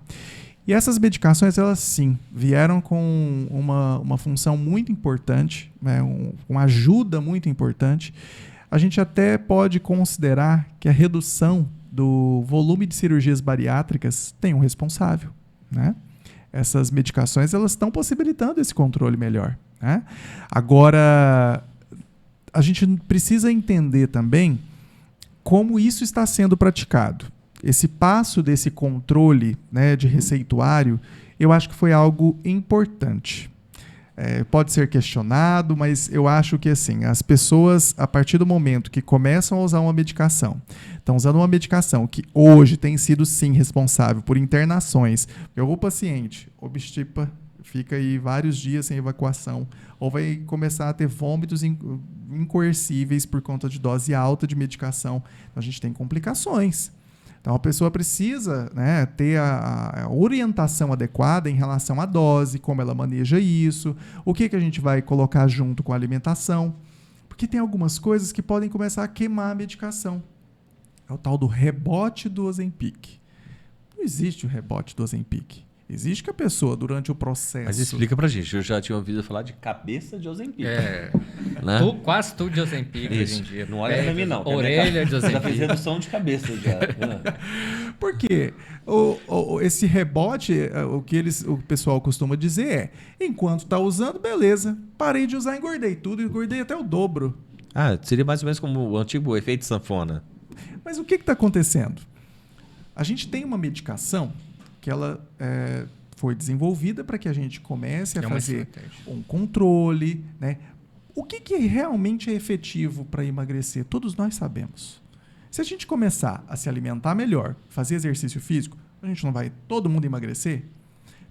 E essas medicações, elas sim, vieram com uma função muito importante, né, uma ajuda muito importante. A gente até pode considerar que a redução do volume de cirurgias bariátricas tem um responsável, né? Essas medicações, elas estão possibilitando esse controle melhor, né? Agora, a gente precisa entender também como isso está sendo praticado. Esse passo desse controle, né, de receituário, eu acho que foi algo importante. Pode ser questionado, mas eu acho que assim, as pessoas, a partir do momento que começam a usar uma medicação, estão usando uma medicação que hoje tem sido, sim, responsável por internações. O paciente obstipa, fica aí vários dias sem evacuação, ou vai começar a ter vômitos incoercíveis por conta de dose alta de medicação. Então, a gente tem complicações. Então, a pessoa precisa, né, ter a orientação adequada em relação à dose, como ela maneja isso, o que a gente vai colocar junto com a alimentação. Porque tem algumas coisas que podem começar a queimar a medicação. É o tal do rebote do Ozempic. Não existe o rebote do Ozempic. Existe que a pessoa, durante o processo... Mas explica pra gente, eu já tinha ouvido falar de cabeça de Ozempic. Né? Quase tudo de Ozempic hoje em dia. Não olha pra mim, não. Orelha de Ozempic. Já fiz redução de cabeça, já. Por quê? Esse rebote, o pessoal costuma dizer enquanto está usando, beleza, parei de usar, engordei tudo, engordei até o dobro. Seria mais ou menos como o antigo efeito sanfona. Mas o que está acontecendo? A gente tem uma medicação que ela foi desenvolvida para que a gente comece a fazer um controle, né? O que realmente é efetivo para emagrecer? Todos nós sabemos. Se a gente começar a se alimentar melhor, fazer exercício físico, a gente não vai todo mundo emagrecer?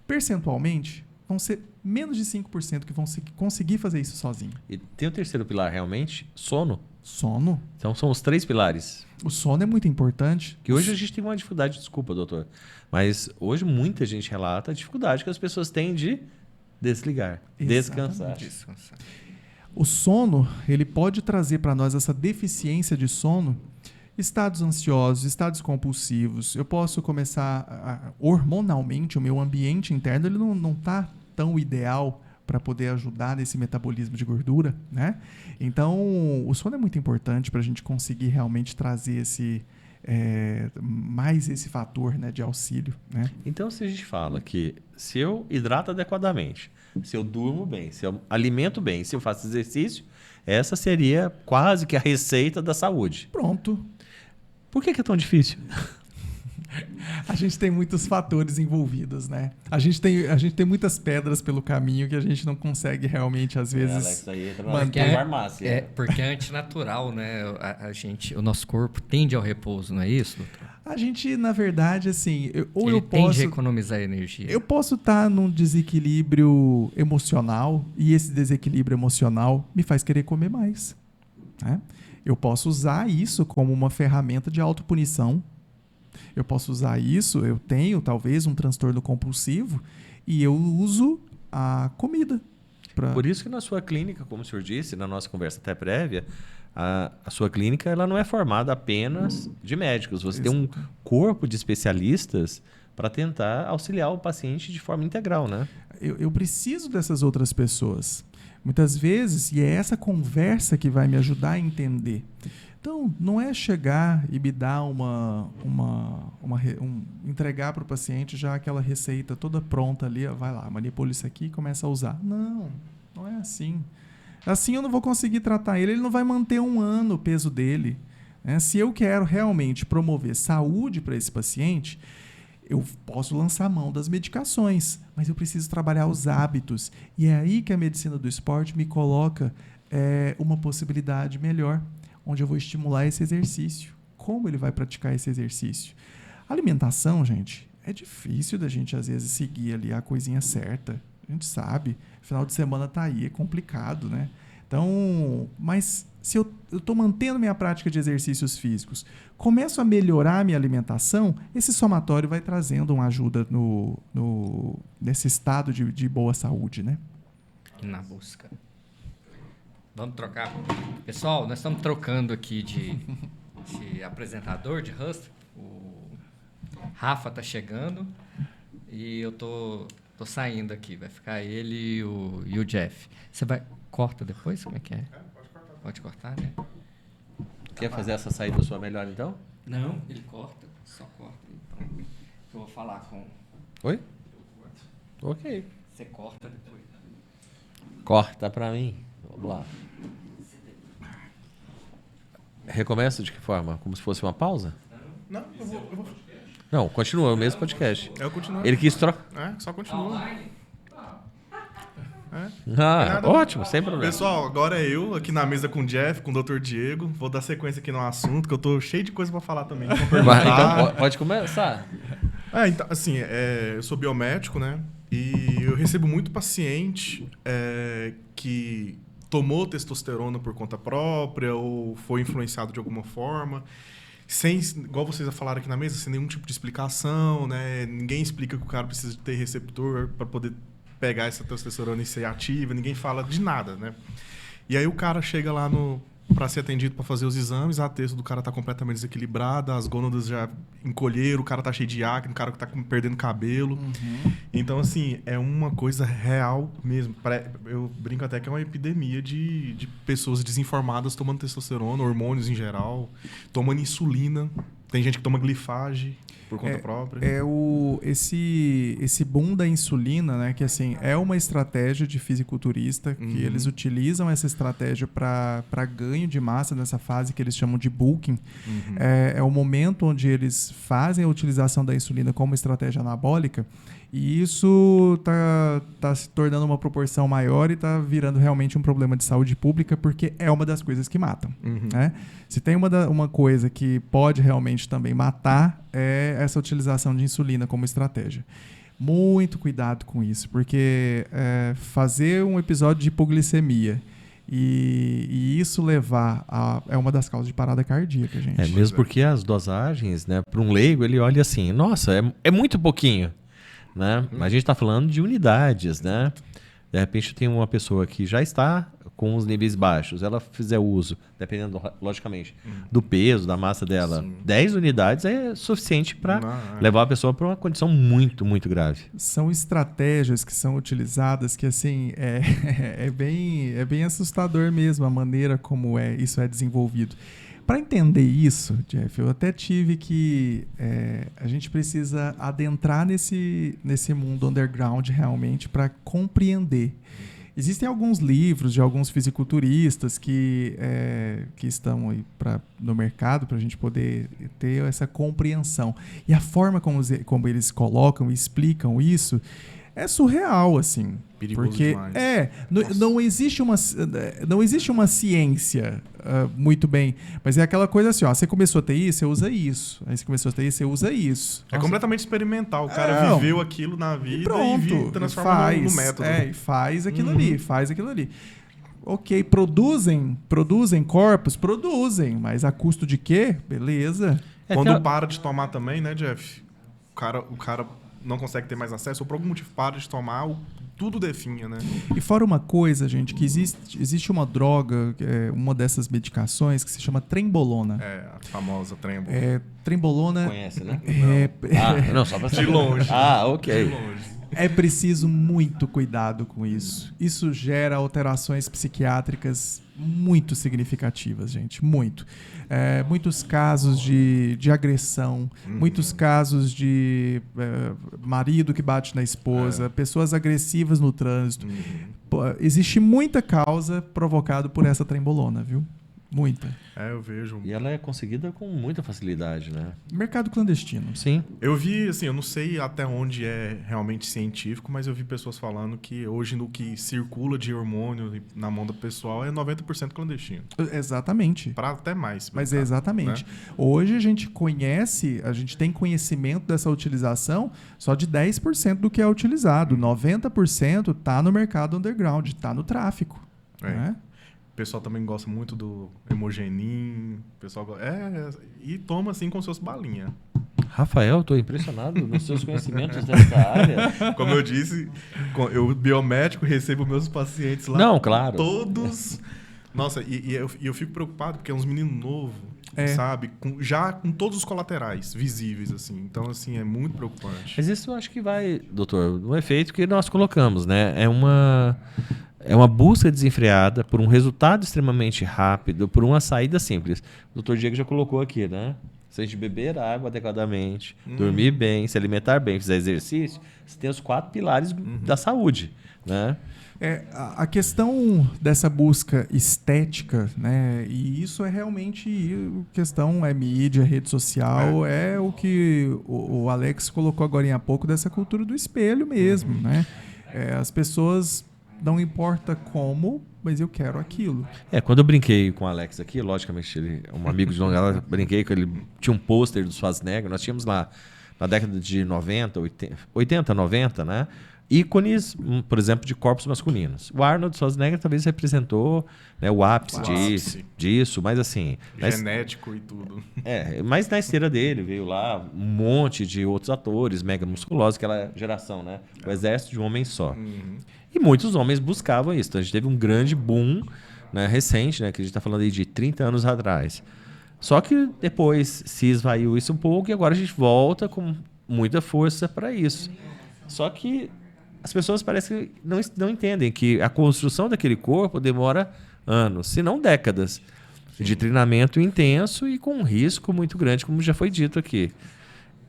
Percentualmente, vão ser menos de 5% que vão conseguir fazer isso sozinho. E tem o terceiro pilar, realmente, sono. Sono. Então são os 3 pilares. O sono é muito importante. Que hoje a gente tem uma dificuldade, desculpa, doutor, mas hoje muita gente relata a dificuldade que as pessoas têm de desligar, descansar. O sono, ele pode trazer para nós essa deficiência de sono, estados ansiosos, estados compulsivos. Eu posso começar, hormonalmente, o meu ambiente interno ele não está tão ideal para poder ajudar nesse metabolismo de gordura, né? Então, o sono é muito importante para a gente conseguir realmente trazer mais esse fator, né, de auxílio, né? Então, se a gente fala que se eu hidrato adequadamente, se eu durmo bem, se eu alimento bem, se eu faço exercício, essa seria quase que a receita da saúde. Pronto. Por que é tão difícil? A gente tem muitos fatores envolvidos, né? A gente tem muitas pedras pelo caminho que a gente não consegue realmente, às vezes, Alex, aí entra manter. na farmácia. Porque é antinatural, né? O nosso corpo tende ao repouso, não é isso, doutor? A gente, na verdade, assim, Ele tende a economizar energia. Eu posso estar num desequilíbrio emocional e esse desequilíbrio emocional me faz querer comer mais, né? Eu posso usar isso como uma ferramenta de autopunição. Eu posso usar isso, eu tenho talvez um transtorno compulsivo e eu uso a comida. Por isso que na sua clínica, como o senhor disse, na nossa conversa até prévia, a sua clínica ela não é formada apenas de médicos. Você tem um corpo de especialistas para tentar auxiliar o paciente de forma integral, né? Eu preciso dessas outras pessoas. Muitas vezes, e é essa conversa que vai me ajudar a entender. Então, não é chegar e me dar entregar para o paciente já aquela receita toda pronta ali, vai lá, manipula isso aqui e começa a usar. Não é assim. Assim eu não vou conseguir tratar ele não vai manter 1 ano o peso dele, né? Se eu quero realmente promover saúde para esse paciente, eu posso lançar mão das medicações, mas eu preciso trabalhar os hábitos. E é aí que a medicina do esporte me coloca uma possibilidade melhor, onde eu vou estimular esse exercício. Como ele vai praticar esse exercício? A alimentação, gente, é difícil da gente, às vezes, seguir ali a coisinha certa. A gente sabe. Final de semana tá aí, é complicado, né? Então, mas se eu estou mantendo minha prática de exercícios físicos, começo a melhorar a minha alimentação, esse somatório vai trazendo uma ajuda nesse estado de boa saúde, né? Na busca. Vamos trocar. Pessoal, nós estamos trocando aqui de apresentador, de host. O Rafa tá chegando e eu tô saindo aqui. Vai ficar ele e o Jeff. Você corta depois? Como é que é? Pode cortar, né? Quer fazer essa saída sua melhor, então? Não, ele corta. Só corta. Então, eu vou falar com... Oi? Ok. Você corta depois. Corta pra mim. Vamos lá. Recomeça de que forma? Como se fosse uma pausa? Não, eu vou... Não, continua, é o mesmo podcast. Eu continuo. Ele quis trocar. Só continua. Ótimo, sem problema. Pessoal, agora é eu aqui na mesa com o Jeff, com o Dr. Diego. Vou dar sequência aqui no assunto, que eu tô cheio de coisa pra falar também. Então, pode começar. Então, assim, eu sou biomédico, né? E eu recebo muito paciente que tomou testosterona por conta própria ou foi influenciado de alguma forma. Igual vocês falaram aqui na mesa, sem nenhum tipo de explicação, né? Ninguém explica que o cara precisa ter receptor para poder pegar essa testosterona e ser ativa, ninguém fala de nada, né? E aí o cara chega lá para ser atendido, para fazer os exames, a testa do cara tá completamente desequilibrada, as gônadas já encolheram, o cara tá cheio de acne, o cara tá perdendo cabelo. Uhum. Então, assim, é uma coisa real mesmo. Eu brinco até que é uma epidemia de pessoas desinformadas tomando testosterona, hormônios em geral, tomando insulina. Tem gente que toma glifage por conta própria. Esse boom da insulina, né, que assim, é uma estratégia de fisiculturista, que eles utilizam essa estratégia para ganho de massa nessa fase que eles chamam de bulking. É o momento onde eles fazem a utilização da insulina como estratégia anabólica, e isso tá se tornando uma proporção maior e está virando realmente um problema de saúde pública, porque é uma das coisas que matam. Né? Se tem uma coisa que pode realmente também matar, é essa utilização de insulina como estratégia. Muito cuidado com isso, porque fazer um episódio de hipoglicemia E isso levar é uma das causas de parada cardíaca, gente. Mesmo porque as dosagens, né, para um leigo, ele olha assim, nossa, é muito pouquinho, né? Mas a gente está falando de unidades, né? De repente tem uma pessoa que já está com os níveis baixos, ela fizer uso, dependendo, logicamente, do peso, da massa dela, 10 unidades é suficiente para levar a pessoa para uma condição muito, muito grave. São estratégias que são utilizadas que, assim, é bem assustador mesmo a maneira como isso é desenvolvido. Para entender isso, Jeff, eu até tive que... a gente precisa adentrar nesse mundo underground realmente para compreender. Existem alguns livros de alguns fisiculturistas que estão aí no mercado para a gente poder ter essa compreensão. E a forma como eles colocam e explicam isso é surreal, assim. Perigoso porque demais. Não existe uma ciência muito bem, mas é aquela coisa assim, ó, você começou a ter isso, você usa isso. Aí você começou a ter isso, você usa isso. É completamente experimental. O cara viveu aquilo na vida e pronto, transforma no método. E faz aquilo ali, faz aquilo ali. Ok, produzem corpos, mas a custo de quê? Beleza. Quando para de tomar também, né, Jeff? O cara não consegue ter mais acesso, ou por algum motivo para de tomar, tudo definha, né? E fora uma coisa, gente, que existe uma droga, uma dessas medicações, que se chama trembolona. A famosa trembo. Trembolona... Conhece, né? Não, só pra de longe. Ok. De longe. É preciso muito cuidado com isso. Isso gera alterações psiquiátricas muito significativas, gente. Muito. Muitos casos de agressão, muitos casos de marido que bate na esposa, pessoas agressivas no trânsito. Existe muita causa provocada por essa trembolona, viu? Muita. Eu vejo. E ela é conseguida com muita facilidade, né? Mercado clandestino. Sim. Eu vi, assim, eu não sei até onde é realmente científico, mas eu vi pessoas falando que hoje no que circula de hormônio na mão do pessoal é 90% clandestino. Exatamente. Para até mais. Mas exatamente. Né? Hoje a gente tem conhecimento dessa utilização só de 10% do que é utilizado. 90% está no mercado underground, está no tráfico. Né? O pessoal também gosta muito do Hemogenin. O pessoal e toma assim com suas balinhas. Rafael, estou impressionado nos seus conhecimentos dessa área. Como eu disse, eu biomédico recebo meus pacientes lá. Não, claro. Todos. Nossa, e eu fico preocupado porque é uns meninos novos, sabe? Já com todos os colaterais visíveis, assim. Então, assim, é muito preocupante. Mas isso eu acho que vai, doutor, no efeito que nós colocamos, né? É uma busca desenfreada por um resultado extremamente rápido, por uma saída simples. O doutor Diego já colocou aqui, né? Se a gente beber água adequadamente, dormir bem, se alimentar bem, fizer exercício, você tem os 4 pilares da saúde, né? A questão dessa busca estética, né? E isso é realmente questão, mídia, rede social, é o que o Alex colocou agora há pouco dessa cultura do espelho mesmo, né? As pessoas... Não importa como, mas eu quero aquilo. Quando eu brinquei com o Alex aqui, logicamente, ele é um amigo de longa data, brinquei com ele, tinha um pôster do Schwarzenegger, nós tínhamos lá, na década de 80, 90, né? Ícones, por exemplo, de corpos masculinos. O Arnold Schwarzenegger talvez representou, né, o ápice disso, mas assim... Genético e tudo. Mas na esteira dele veio lá um monte de outros atores mega musculosos, aquela geração, né? O exército de um homem só. E muitos homens buscavam isso. Então a gente teve um grande boom, né, recente, né, que a gente está falando aí de 30 anos atrás. Só que depois se esvaiu isso um pouco e agora a gente volta com muita força para isso. Só que as pessoas parecem que não entendem que a construção daquele corpo demora anos, se não décadas, de treinamento intenso e com um risco muito grande, como já foi dito aqui.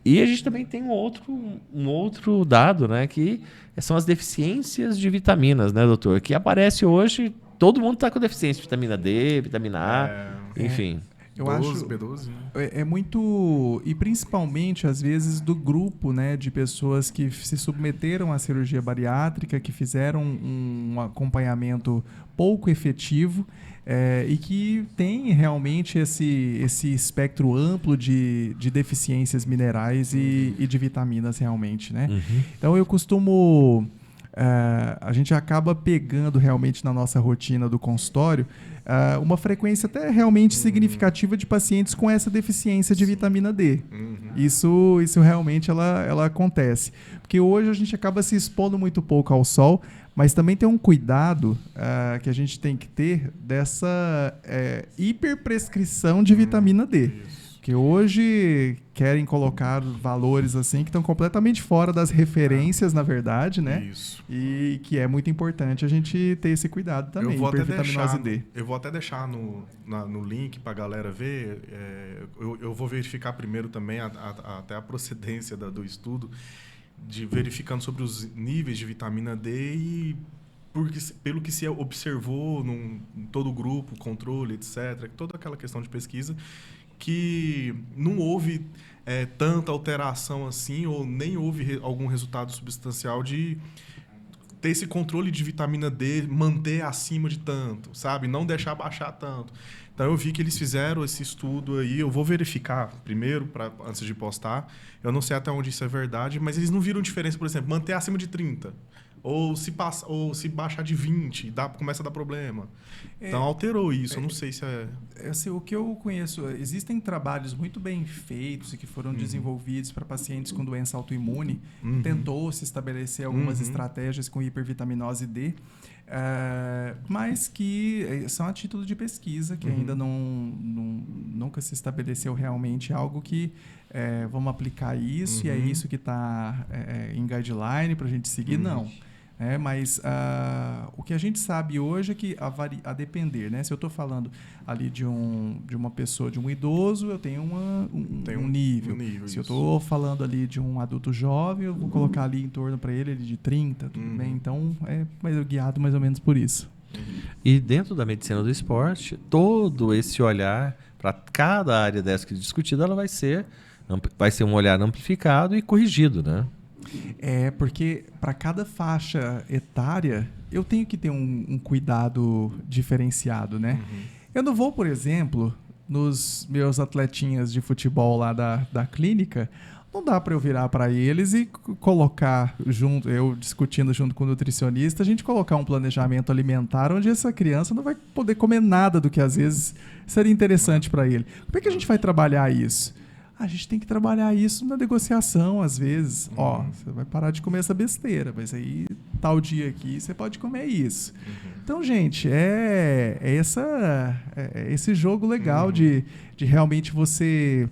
E a gente também tem um outro dado, né, que são as deficiências de vitaminas, né, doutor? Que aparece hoje, todo mundo está com deficiência de vitamina D, vitamina A, enfim. Eu acho B12, né? É muito... E principalmente, às vezes, do grupo, né, de pessoas que se submeteram à cirurgia bariátrica, que fizeram um acompanhamento pouco efetivo e que tem realmente esse espectro amplo de deficiências minerais e de vitaminas realmente, né? Então, eu costumo a gente acaba pegando realmente na nossa rotina do consultório uma frequência até realmente significativa de pacientes com essa deficiência de vitamina D. Isso realmente ela acontece. Porque hoje a gente acaba se expondo muito pouco ao sol, mas também tem um cuidado que a gente tem que ter dessa hiperprescrição de vitamina D. Que hoje querem colocar valores assim que estão completamente fora das referências, na verdade, né? Isso. E que é muito importante a gente ter esse cuidado também. Eu vou até deixar no link para a galera ver. Eu vou verificar primeiro também até a procedência do estudo, verificando sobre os níveis de vitamina D e pelo que se observou em todo o grupo, controle, etc., toda aquela questão de pesquisa, que não houve tanta alteração assim, ou nem houve algum resultado substancial de ter esse controle de vitamina D, manter acima de tanto, sabe? Não deixar baixar tanto. Então, eu vi que eles fizeram esse estudo aí, eu vou verificar primeiro, antes de postar. Eu não sei até onde isso é verdade, mas eles não viram diferença, por exemplo, manter acima de 30. Ou se baixar de 20, começa a dar problema. Então, alterou isso. Eu não sei se assim, o que eu conheço, existem trabalhos muito bem feitos e que foram desenvolvidos para pacientes com doença autoimune. Tentou-se estabelecer algumas estratégias com hipervitaminose D, mas que são a título de pesquisa, que ainda nunca se estabeleceu realmente algo que vamos aplicar isso e é isso que está em guideline para a gente seguir. Não. Mas o que a gente sabe hoje é que a depender, né? Se eu estou falando ali de uma pessoa, de um idoso, eu tenho um nível. Se eu estou falando ali de um adulto jovem, eu vou colocar ali em torno para ele de 30, tudo bem? Então, guiado mais ou menos por isso. E dentro da medicina do esporte, todo esse olhar para cada área dessa que é discutida, ela vai ser um olhar amplificado e corrigido, né? Porque para cada faixa etária, eu tenho que ter um cuidado diferenciado, né? Eu não vou, por exemplo, nos meus atletinhas de futebol lá da clínica, não dá para eu virar para eles e colocar junto, eu discutindo junto com o nutricionista, a gente colocar um planejamento alimentar onde essa criança não vai poder comer nada do que às vezes seria interessante para ele. Como é que a gente vai trabalhar isso? A gente tem que trabalhar isso na negociação, às vezes. Você vai parar de comer essa besteira, mas aí, tal dia aqui, você pode comer isso. Então, gente, esse jogo legal de realmente você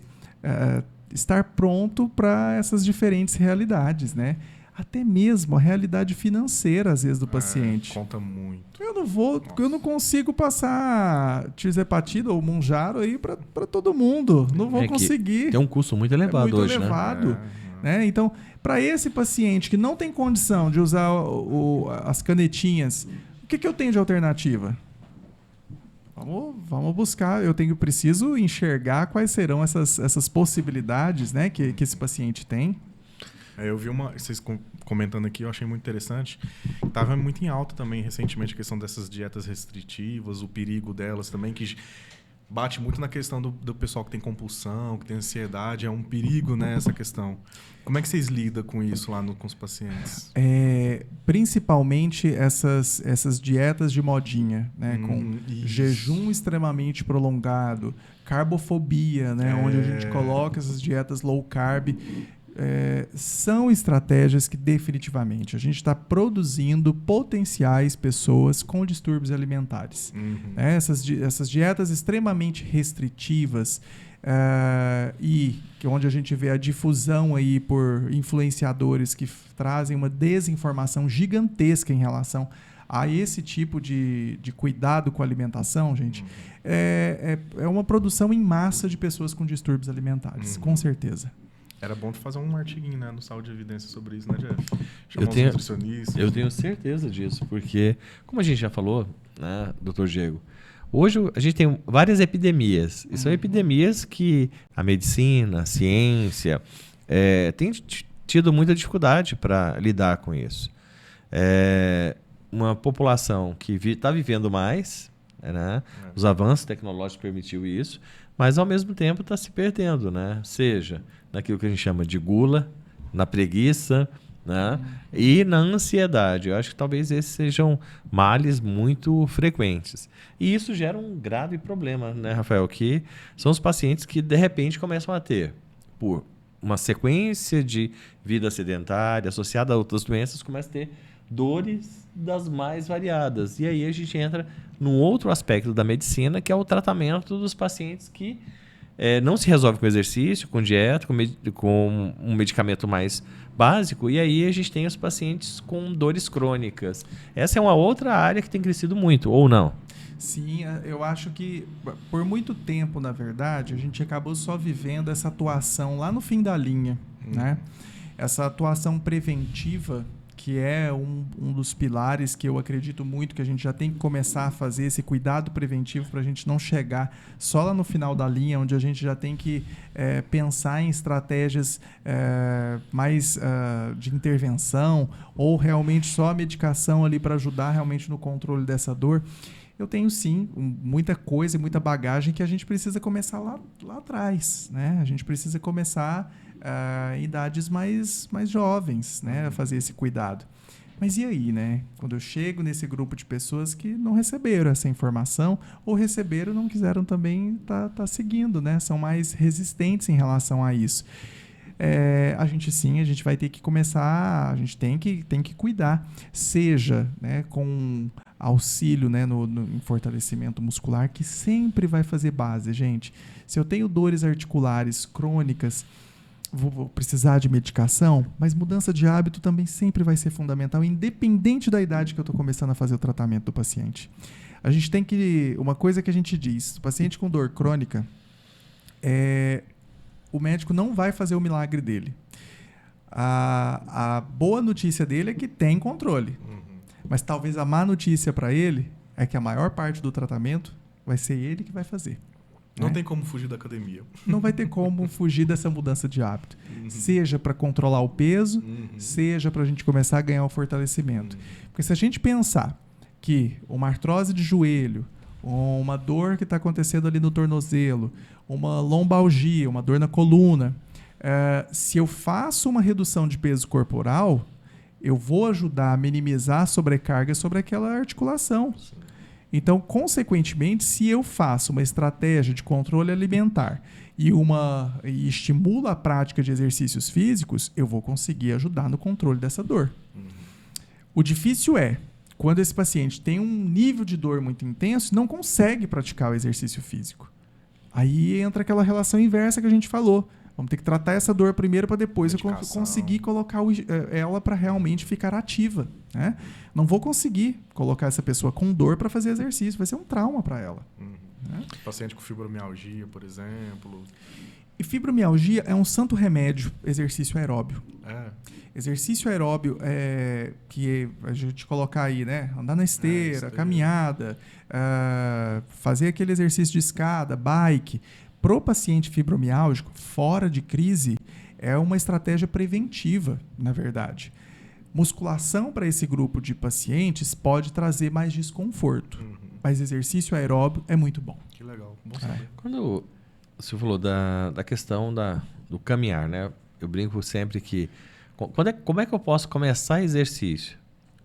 estar pronto para essas diferentes realidades, né? Até mesmo a realidade financeira, às vezes, do paciente. Conta muito. Eu não consigo passar tirzepatida ou Mounjaro aí para todo mundo. Não vou conseguir. Tem um custo muito elevado hoje, né? Então, para esse paciente que não tem condição de usar as canetinhas, o que eu tenho de alternativa? Vamos buscar. Preciso enxergar quais serão essas possibilidades, né, que esse paciente tem. Eu vi vocês comentando aqui, eu achei muito interessante. Estava muito em alta também recentemente a questão dessas dietas restritivas, o perigo delas também, que bate muito na questão do pessoal que tem compulsão, que tem ansiedade. É um perigo, né, essa questão. Como é que vocês lidam com isso lá com os pacientes? Principalmente essas dietas de modinha, né, com jejum extremamente prolongado, carbofobia, né, onde a gente coloca essas dietas low carb. São estratégias que definitivamente a gente está produzindo potenciais pessoas com distúrbios alimentares. Essas dietas extremamente restritivas e onde a gente vê a difusão aí por influenciadores que trazem uma desinformação gigantesca em relação a esse tipo de cuidado com a alimentação, gente, é uma produção em massa de pessoas com distúrbios alimentares, com certeza. Era bom fazer um artiguinho, né, no Saúde e Evidência sobre isso, né, Jeff? Chamar os nutricionistas. Eu tenho certeza disso, porque, como a gente já falou, né, Dr. Diego, hoje a gente tem várias epidemias. E são epidemias que a medicina, a ciência, tem tido muita dificuldade para lidar com isso. Uma população que está vivendo mais, né? Os avanços tecnológicos permitiu isso, mas ao mesmo tempo está se perdendo, né? Seja naquilo que a gente chama de gula, na preguiça, né? E na ansiedade. Eu acho que talvez esses sejam males muito frequentes. E isso gera um grave problema, né, Rafael? Que são os pacientes que, de repente, começam a ter, por uma sequência de vida sedentária associada a outras doenças, começam a ter dores das mais variadas. E aí a gente entra num outro aspecto da medicina, que é o tratamento dos pacientes que não se resolve com exercício, com dieta, com um medicamento mais básico, e aí a gente tem os pacientes com dores crônicas. Essa é uma outra área que tem crescido muito, ou não? Sim, eu acho que por muito tempo, na verdade, a gente acabou só vivendo essa atuação lá no fim da linha, né? Essa atuação preventiva, que é um dos pilares que eu acredito muito que a gente já tem que começar a fazer esse cuidado preventivo para a gente não chegar só lá no final da linha, onde a gente já tem que pensar em estratégias mais de intervenção ou realmente só a medicação ali para ajudar realmente no controle dessa dor. Eu tenho, sim, muita coisa e muita bagagem que a gente precisa começar lá atrás, né? A gente precisa começar em idades mais jovens, né? A fazer esse cuidado. Mas e aí, né? Quando eu chego nesse grupo de pessoas que não receberam essa informação ou receberam e não quiseram também tá seguindo, né? São mais resistentes em relação a isso. A gente vai ter que começar, a gente tem que cuidar, seja, né, com auxílio, né, em fortalecimento muscular, que sempre vai fazer base, gente. Se eu tenho dores articulares crônicas, vou precisar de medicação, mas mudança de hábito também sempre vai ser fundamental, independente da idade que eu estou começando a fazer o tratamento do paciente. A gente tem que... Uma coisa que a gente diz, o paciente com dor crônica, o médico não vai fazer o milagre dele. A boa notícia dele é que tem controle. Mas talvez a má notícia para ele é que a maior parte do tratamento vai ser ele que vai fazer. Não tem como fugir da academia. Não vai ter como fugir dessa mudança de hábito. Seja para controlar o peso, seja para a gente começar a ganhar o fortalecimento. Porque se a gente pensar que uma artrose de joelho, uma dor que está acontecendo ali no tornozelo, uma lombalgia, uma dor na coluna, se eu faço uma redução de peso corporal, eu vou ajudar a minimizar a sobrecarga sobre aquela articulação. Sim. Então, consequentemente, se eu faço uma estratégia de controle alimentar e estimulo a prática de exercícios físicos, eu vou conseguir ajudar no controle dessa dor. O difícil é, quando esse paciente tem um nível de dor muito intenso e não consegue praticar o exercício físico. Aí entra aquela relação inversa que a gente falou. Vamos ter que tratar essa dor primeiro para depois eu conseguir colocar ela para realmente ficar ativa, né? Não vou conseguir colocar essa pessoa com dor para fazer exercício. Vai ser um trauma para ela. Né? Paciente com fibromialgia, por exemplo. E fibromialgia é um santo remédio, exercício aeróbio. Exercício aeróbio que a gente colocar aí, né? Andar na esteira, caminhada, fazer aquele exercício de escada, bike. Pro paciente fibromiálgico, fora de crise, é uma estratégia preventiva, na verdade. Musculação para esse grupo de pacientes pode trazer mais desconforto, mas exercício aeróbio é muito bom. Que legal, bom saber. Quando você falou da questão do caminhar, né? Eu brinco sempre que... como é que eu posso começar exercício?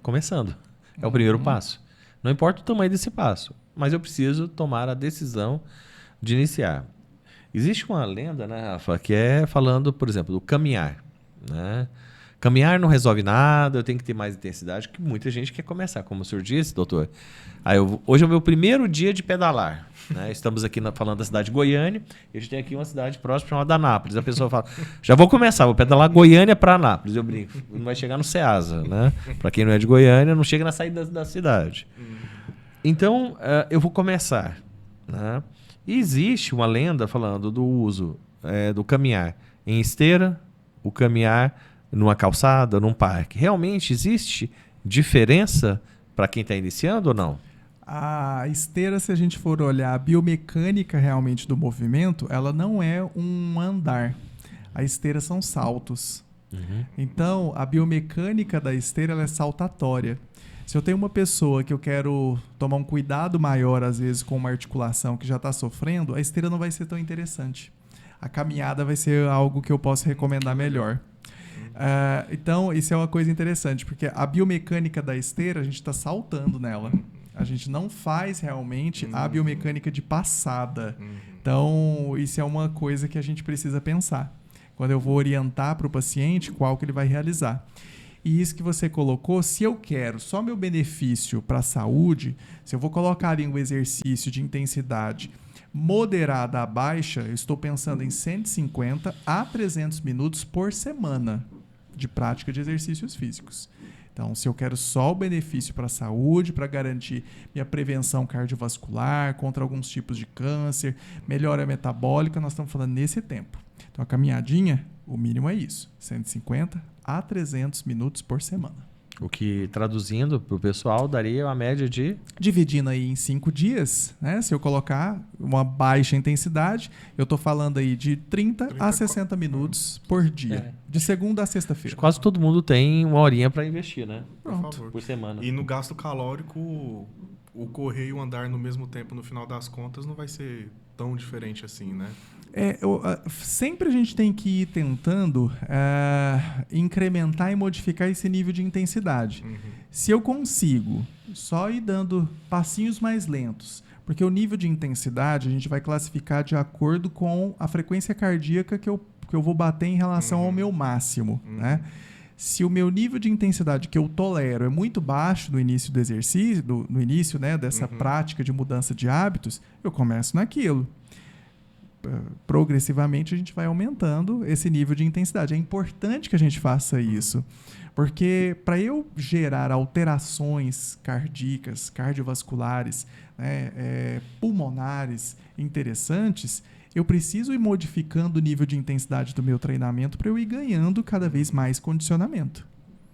Começando. É o primeiro passo. Não importa o tamanho desse passo, mas eu preciso tomar a decisão de iniciar. Existe uma lenda, né, Rafa, que é falando, por exemplo, do caminhar. Né? Caminhar não resolve nada, eu tenho que ter mais intensidade, que muita gente quer começar. Como o senhor disse, doutor, hoje é o meu primeiro dia de pedalar. Né? Estamos aqui falando da cidade de Goiânia, e a gente tem aqui uma cidade próxima chamada Anápolis. A pessoa fala, já vou começar, vou pedalar Goiânia para Anápolis. Eu brinco, não vai chegar no Ceasa. Né? Para quem não é de Goiânia, não chega na saída da cidade. Então, eu vou começar. Né? E existe uma lenda falando do uso do caminhar em esteira, o caminhar numa calçada, num parque. Realmente existe diferença para quem está iniciando ou não? A esteira, se a gente for olhar a biomecânica realmente do movimento, ela não é um andar. A esteira são saltos. Então, a biomecânica da esteira ela é saltatória. Se eu tenho uma pessoa que eu quero tomar um cuidado maior, às vezes, com uma articulação que já está sofrendo, a esteira não vai ser tão interessante. A caminhada vai ser algo que eu posso recomendar melhor. Então, isso é uma coisa interessante, porque a biomecânica da esteira, a gente está saltando nela. A gente não faz realmente a biomecânica de passada. Então, isso é uma coisa que a gente precisa pensar. Quando eu vou orientar para o paciente, qual que ele vai realizar. E isso que você colocou, se eu quero só meu benefício para a saúde, se eu vou colocar ali um exercício de intensidade moderada a baixa, eu estou pensando em 150 a 300 minutos por semana de prática de exercícios físicos. Então, se eu quero só o benefício para a saúde, para garantir minha prevenção cardiovascular, contra alguns tipos de câncer, melhora metabólica, nós estamos falando nesse tempo. Então, a caminhadinha, o mínimo é isso, 150 a 300 minutos por semana. O que, traduzindo para o pessoal, daria uma média de... Dividindo aí em 5 dias, né? Se eu colocar uma baixa intensidade, eu estou falando aí de 30 a 60 minutos por dia. De segunda a sexta-feira. Quase todo mundo tem uma horinha para investir, né? Pronto. Por semana. E no gasto calórico, o correr e o andar no mesmo tempo, no final das contas, não vai ser tão diferente assim, né? Sempre a gente tem que ir tentando incrementar e modificar esse nível de intensidade. Se eu consigo só ir dando passinhos mais lentos, porque o nível de intensidade a gente vai classificar de acordo com a frequência cardíaca que eu vou bater em relação ao meu máximo, né? Se o meu nível de intensidade que eu tolero é muito baixo no início do exercício, no início, né, dessa prática de mudança de hábitos, eu começo naquilo. Progressivamente a gente vai aumentando esse nível de intensidade. É importante que a gente faça isso, porque para eu gerar alterações cardíacas, cardiovasculares, né, pulmonares interessantes, eu preciso ir modificando o nível de intensidade do meu treinamento para eu ir ganhando cada vez mais condicionamento.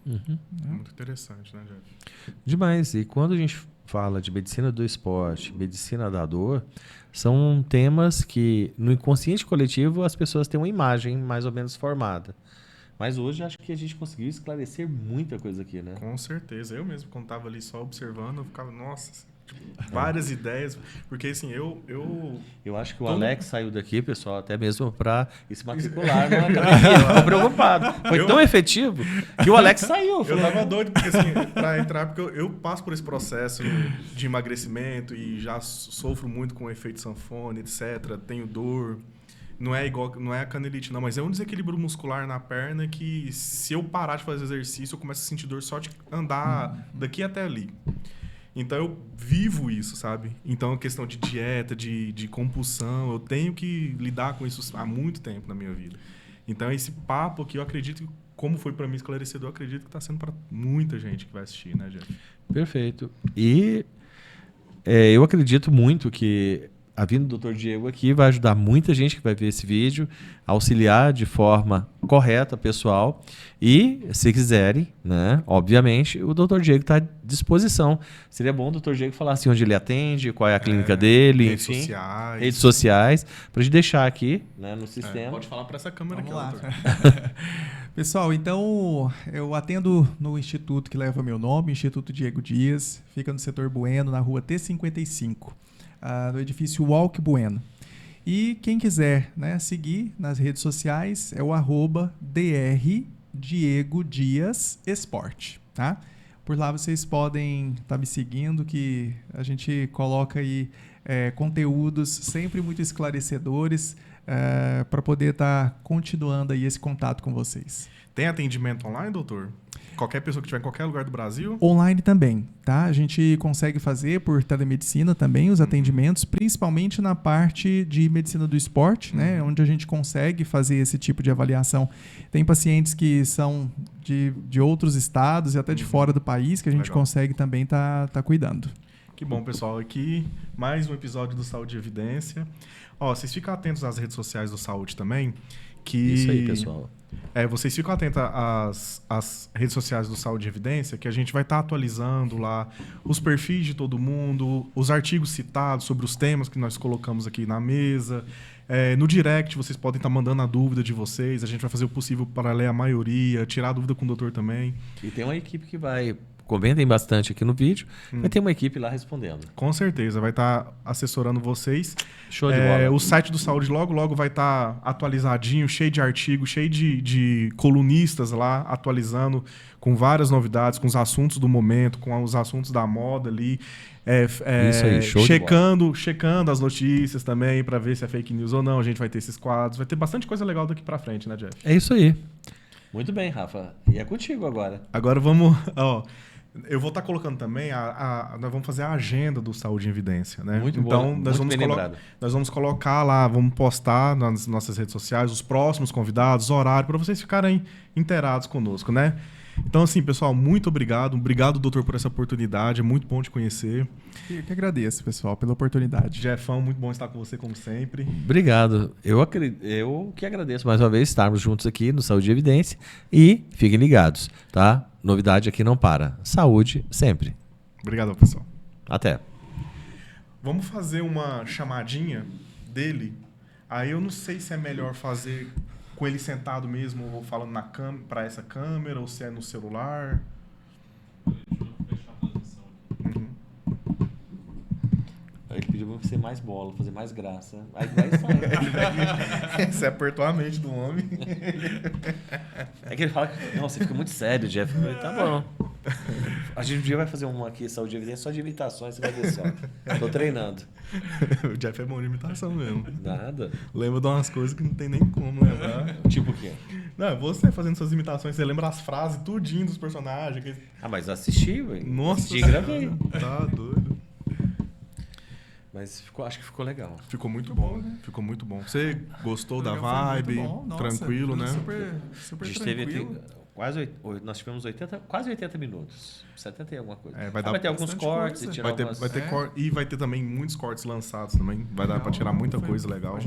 Muito interessante, né, Jeff? Demais. E quando a gente fala de medicina do esporte, medicina da dor, são temas que no inconsciente coletivo as pessoas têm uma imagem mais ou menos formada. Mas hoje acho que a gente conseguiu esclarecer muita coisa aqui, né? Com certeza. Eu mesmo, quando estava ali só observando, eu ficava, nossa, várias ideias. Porque assim, Eu acho que o Alex saiu daqui, pessoal, até mesmo para se matricular na academia. Eu estou preocupado. Foi tão efetivo que o Alex saiu. Eu tava doido porque, assim, para entrar, porque eu passo por esse processo de emagrecimento e já sofro muito com o efeito sanfona, etc. Tenho dor. Não é a canelite, não, mas é um desequilíbrio muscular na perna que, se eu parar de fazer exercício, eu começo a sentir dor só de andar daqui até ali. Então, eu vivo isso, sabe? Então, a questão de dieta, de compulsão, eu tenho que lidar com isso há muito tempo na minha vida. Então, esse papo aqui, eu acredito, como foi para mim esclarecedor, eu acredito que está sendo para muita gente que vai assistir, né, Jeff? Perfeito. E eu acredito muito que a vinda do Dr. Diego aqui vai ajudar muita gente que vai ver esse vídeo, a auxiliar de forma correta, pessoal. E, se quiserem, né, obviamente, o Dr. Diego está à disposição. Seria bom o Dr. Diego falar assim, onde ele atende, qual é a clínica dele, redes enfim. Sociais. Redes sociais, para a gente deixar aqui, né, no sistema. Pode falar para essa câmera. Vamos aqui, lá. doutor. Pessoal, então eu atendo no instituto que leva meu nome, Instituto Diego Dias, fica no setor Bueno, na rua T55. No edifício Walk Bueno. E quem quiser, né, seguir nas redes sociais é o @Dr. Diego Dias Esporte, tá? Por lá vocês podem estar me seguindo, que a gente coloca aí conteúdos sempre muito esclarecedores para poder estar continuando aí esse contato com vocês. Tem atendimento online, doutor? Qualquer pessoa que estiver em qualquer lugar do Brasil? Online também, tá? A gente consegue fazer por telemedicina também os atendimentos, principalmente na parte de medicina do esporte, né? Onde a gente consegue fazer esse tipo de avaliação. Tem pacientes que são de outros estados e até de fora do país que a gente consegue também tá cuidando. Que bom, pessoal. Aqui, mais um episódio do Saúde e Evidência. Vocês ficam atentos às redes sociais do Saúde também. Isso aí, pessoal. Vocês ficam atentos às redes sociais do Saúde e Evidência, que a gente vai estar atualizando lá os perfis de todo mundo, os artigos citados sobre os temas que nós colocamos aqui na mesa. No direct, vocês podem estar mandando a dúvida de vocês. A gente vai fazer o possível para ler a maioria, tirar a dúvida com o doutor também. E tem uma equipe que vai comentem bastante aqui no vídeo. Vai ter uma equipe lá respondendo. Com certeza, vai estar assessorando vocês. Show de bola. O site do Saúde logo vai estar atualizadinho, cheio de artigos, cheio de colunistas lá, atualizando com várias novidades, com os assuntos do momento, com os assuntos da moda ali. Isso aí, show de bola. Checando as notícias também para ver se é fake news ou não. A gente vai ter esses quadros. Vai ter bastante coisa legal daqui para frente, né, Jeff? É isso aí. Muito bem, Rafa. E é contigo agora. Agora vamos... eu vou estar colocando também, nós vamos fazer a agenda do Saúde em Evidência, né? Muito então, bom, nós vamos colocar lá, vamos postar nas nossas redes sociais os próximos convidados, horário, para vocês ficarem inteirados conosco, né? Então, assim, pessoal, muito obrigado. Obrigado, doutor, por essa oportunidade. É muito bom te conhecer. Eu que agradeço, pessoal, pela oportunidade. Jeffão, muito bom estar com você, como sempre. Obrigado. Eu que agradeço mais uma vez estarmos juntos aqui no Saúde e Evidência. E fiquem ligados, tá? Novidade aqui não para. Saúde sempre. Obrigado, pessoal. Até. Vamos fazer uma chamadinha dele. Aí eu não sei se é melhor fazer com ele sentado mesmo, ou falando para essa câmera, ou se é no celular. Ele pediu pra ser mais bola, fazer mais graça. Aí vai sair. Você apertou a mente do homem. É que ele fala que, não, você fica muito sério, Jeff. Eu falei, tá bom. A gente um dia vai fazer uma aqui, Saúde e Evidência, só de imitações, você vai ver só. Tô treinando. O Jeff é bom de imitação mesmo. Nada. Lembra de umas coisas que não tem nem como lembrar. Tipo o quê? Não, você fazendo suas imitações, você lembra as frases, tudinho dos personagens. Ah, mas assisti, velho. Nossa, assisti e gravei. Tá doido. Mas acho que ficou legal. Ficou muito bom, né? Ficou muito bom. Você gostou da vibe? Nossa, tranquilo, né? Super A gente tranquilo. teve nós tivemos quase 80 minutos. 70 e alguma coisa. Vai ter alguns bastante cortes. coisa. Tirar Vai ter algumas... e vai ter também muitos cortes lançados também. Vai dar pra tirar muita coisa legal. A gente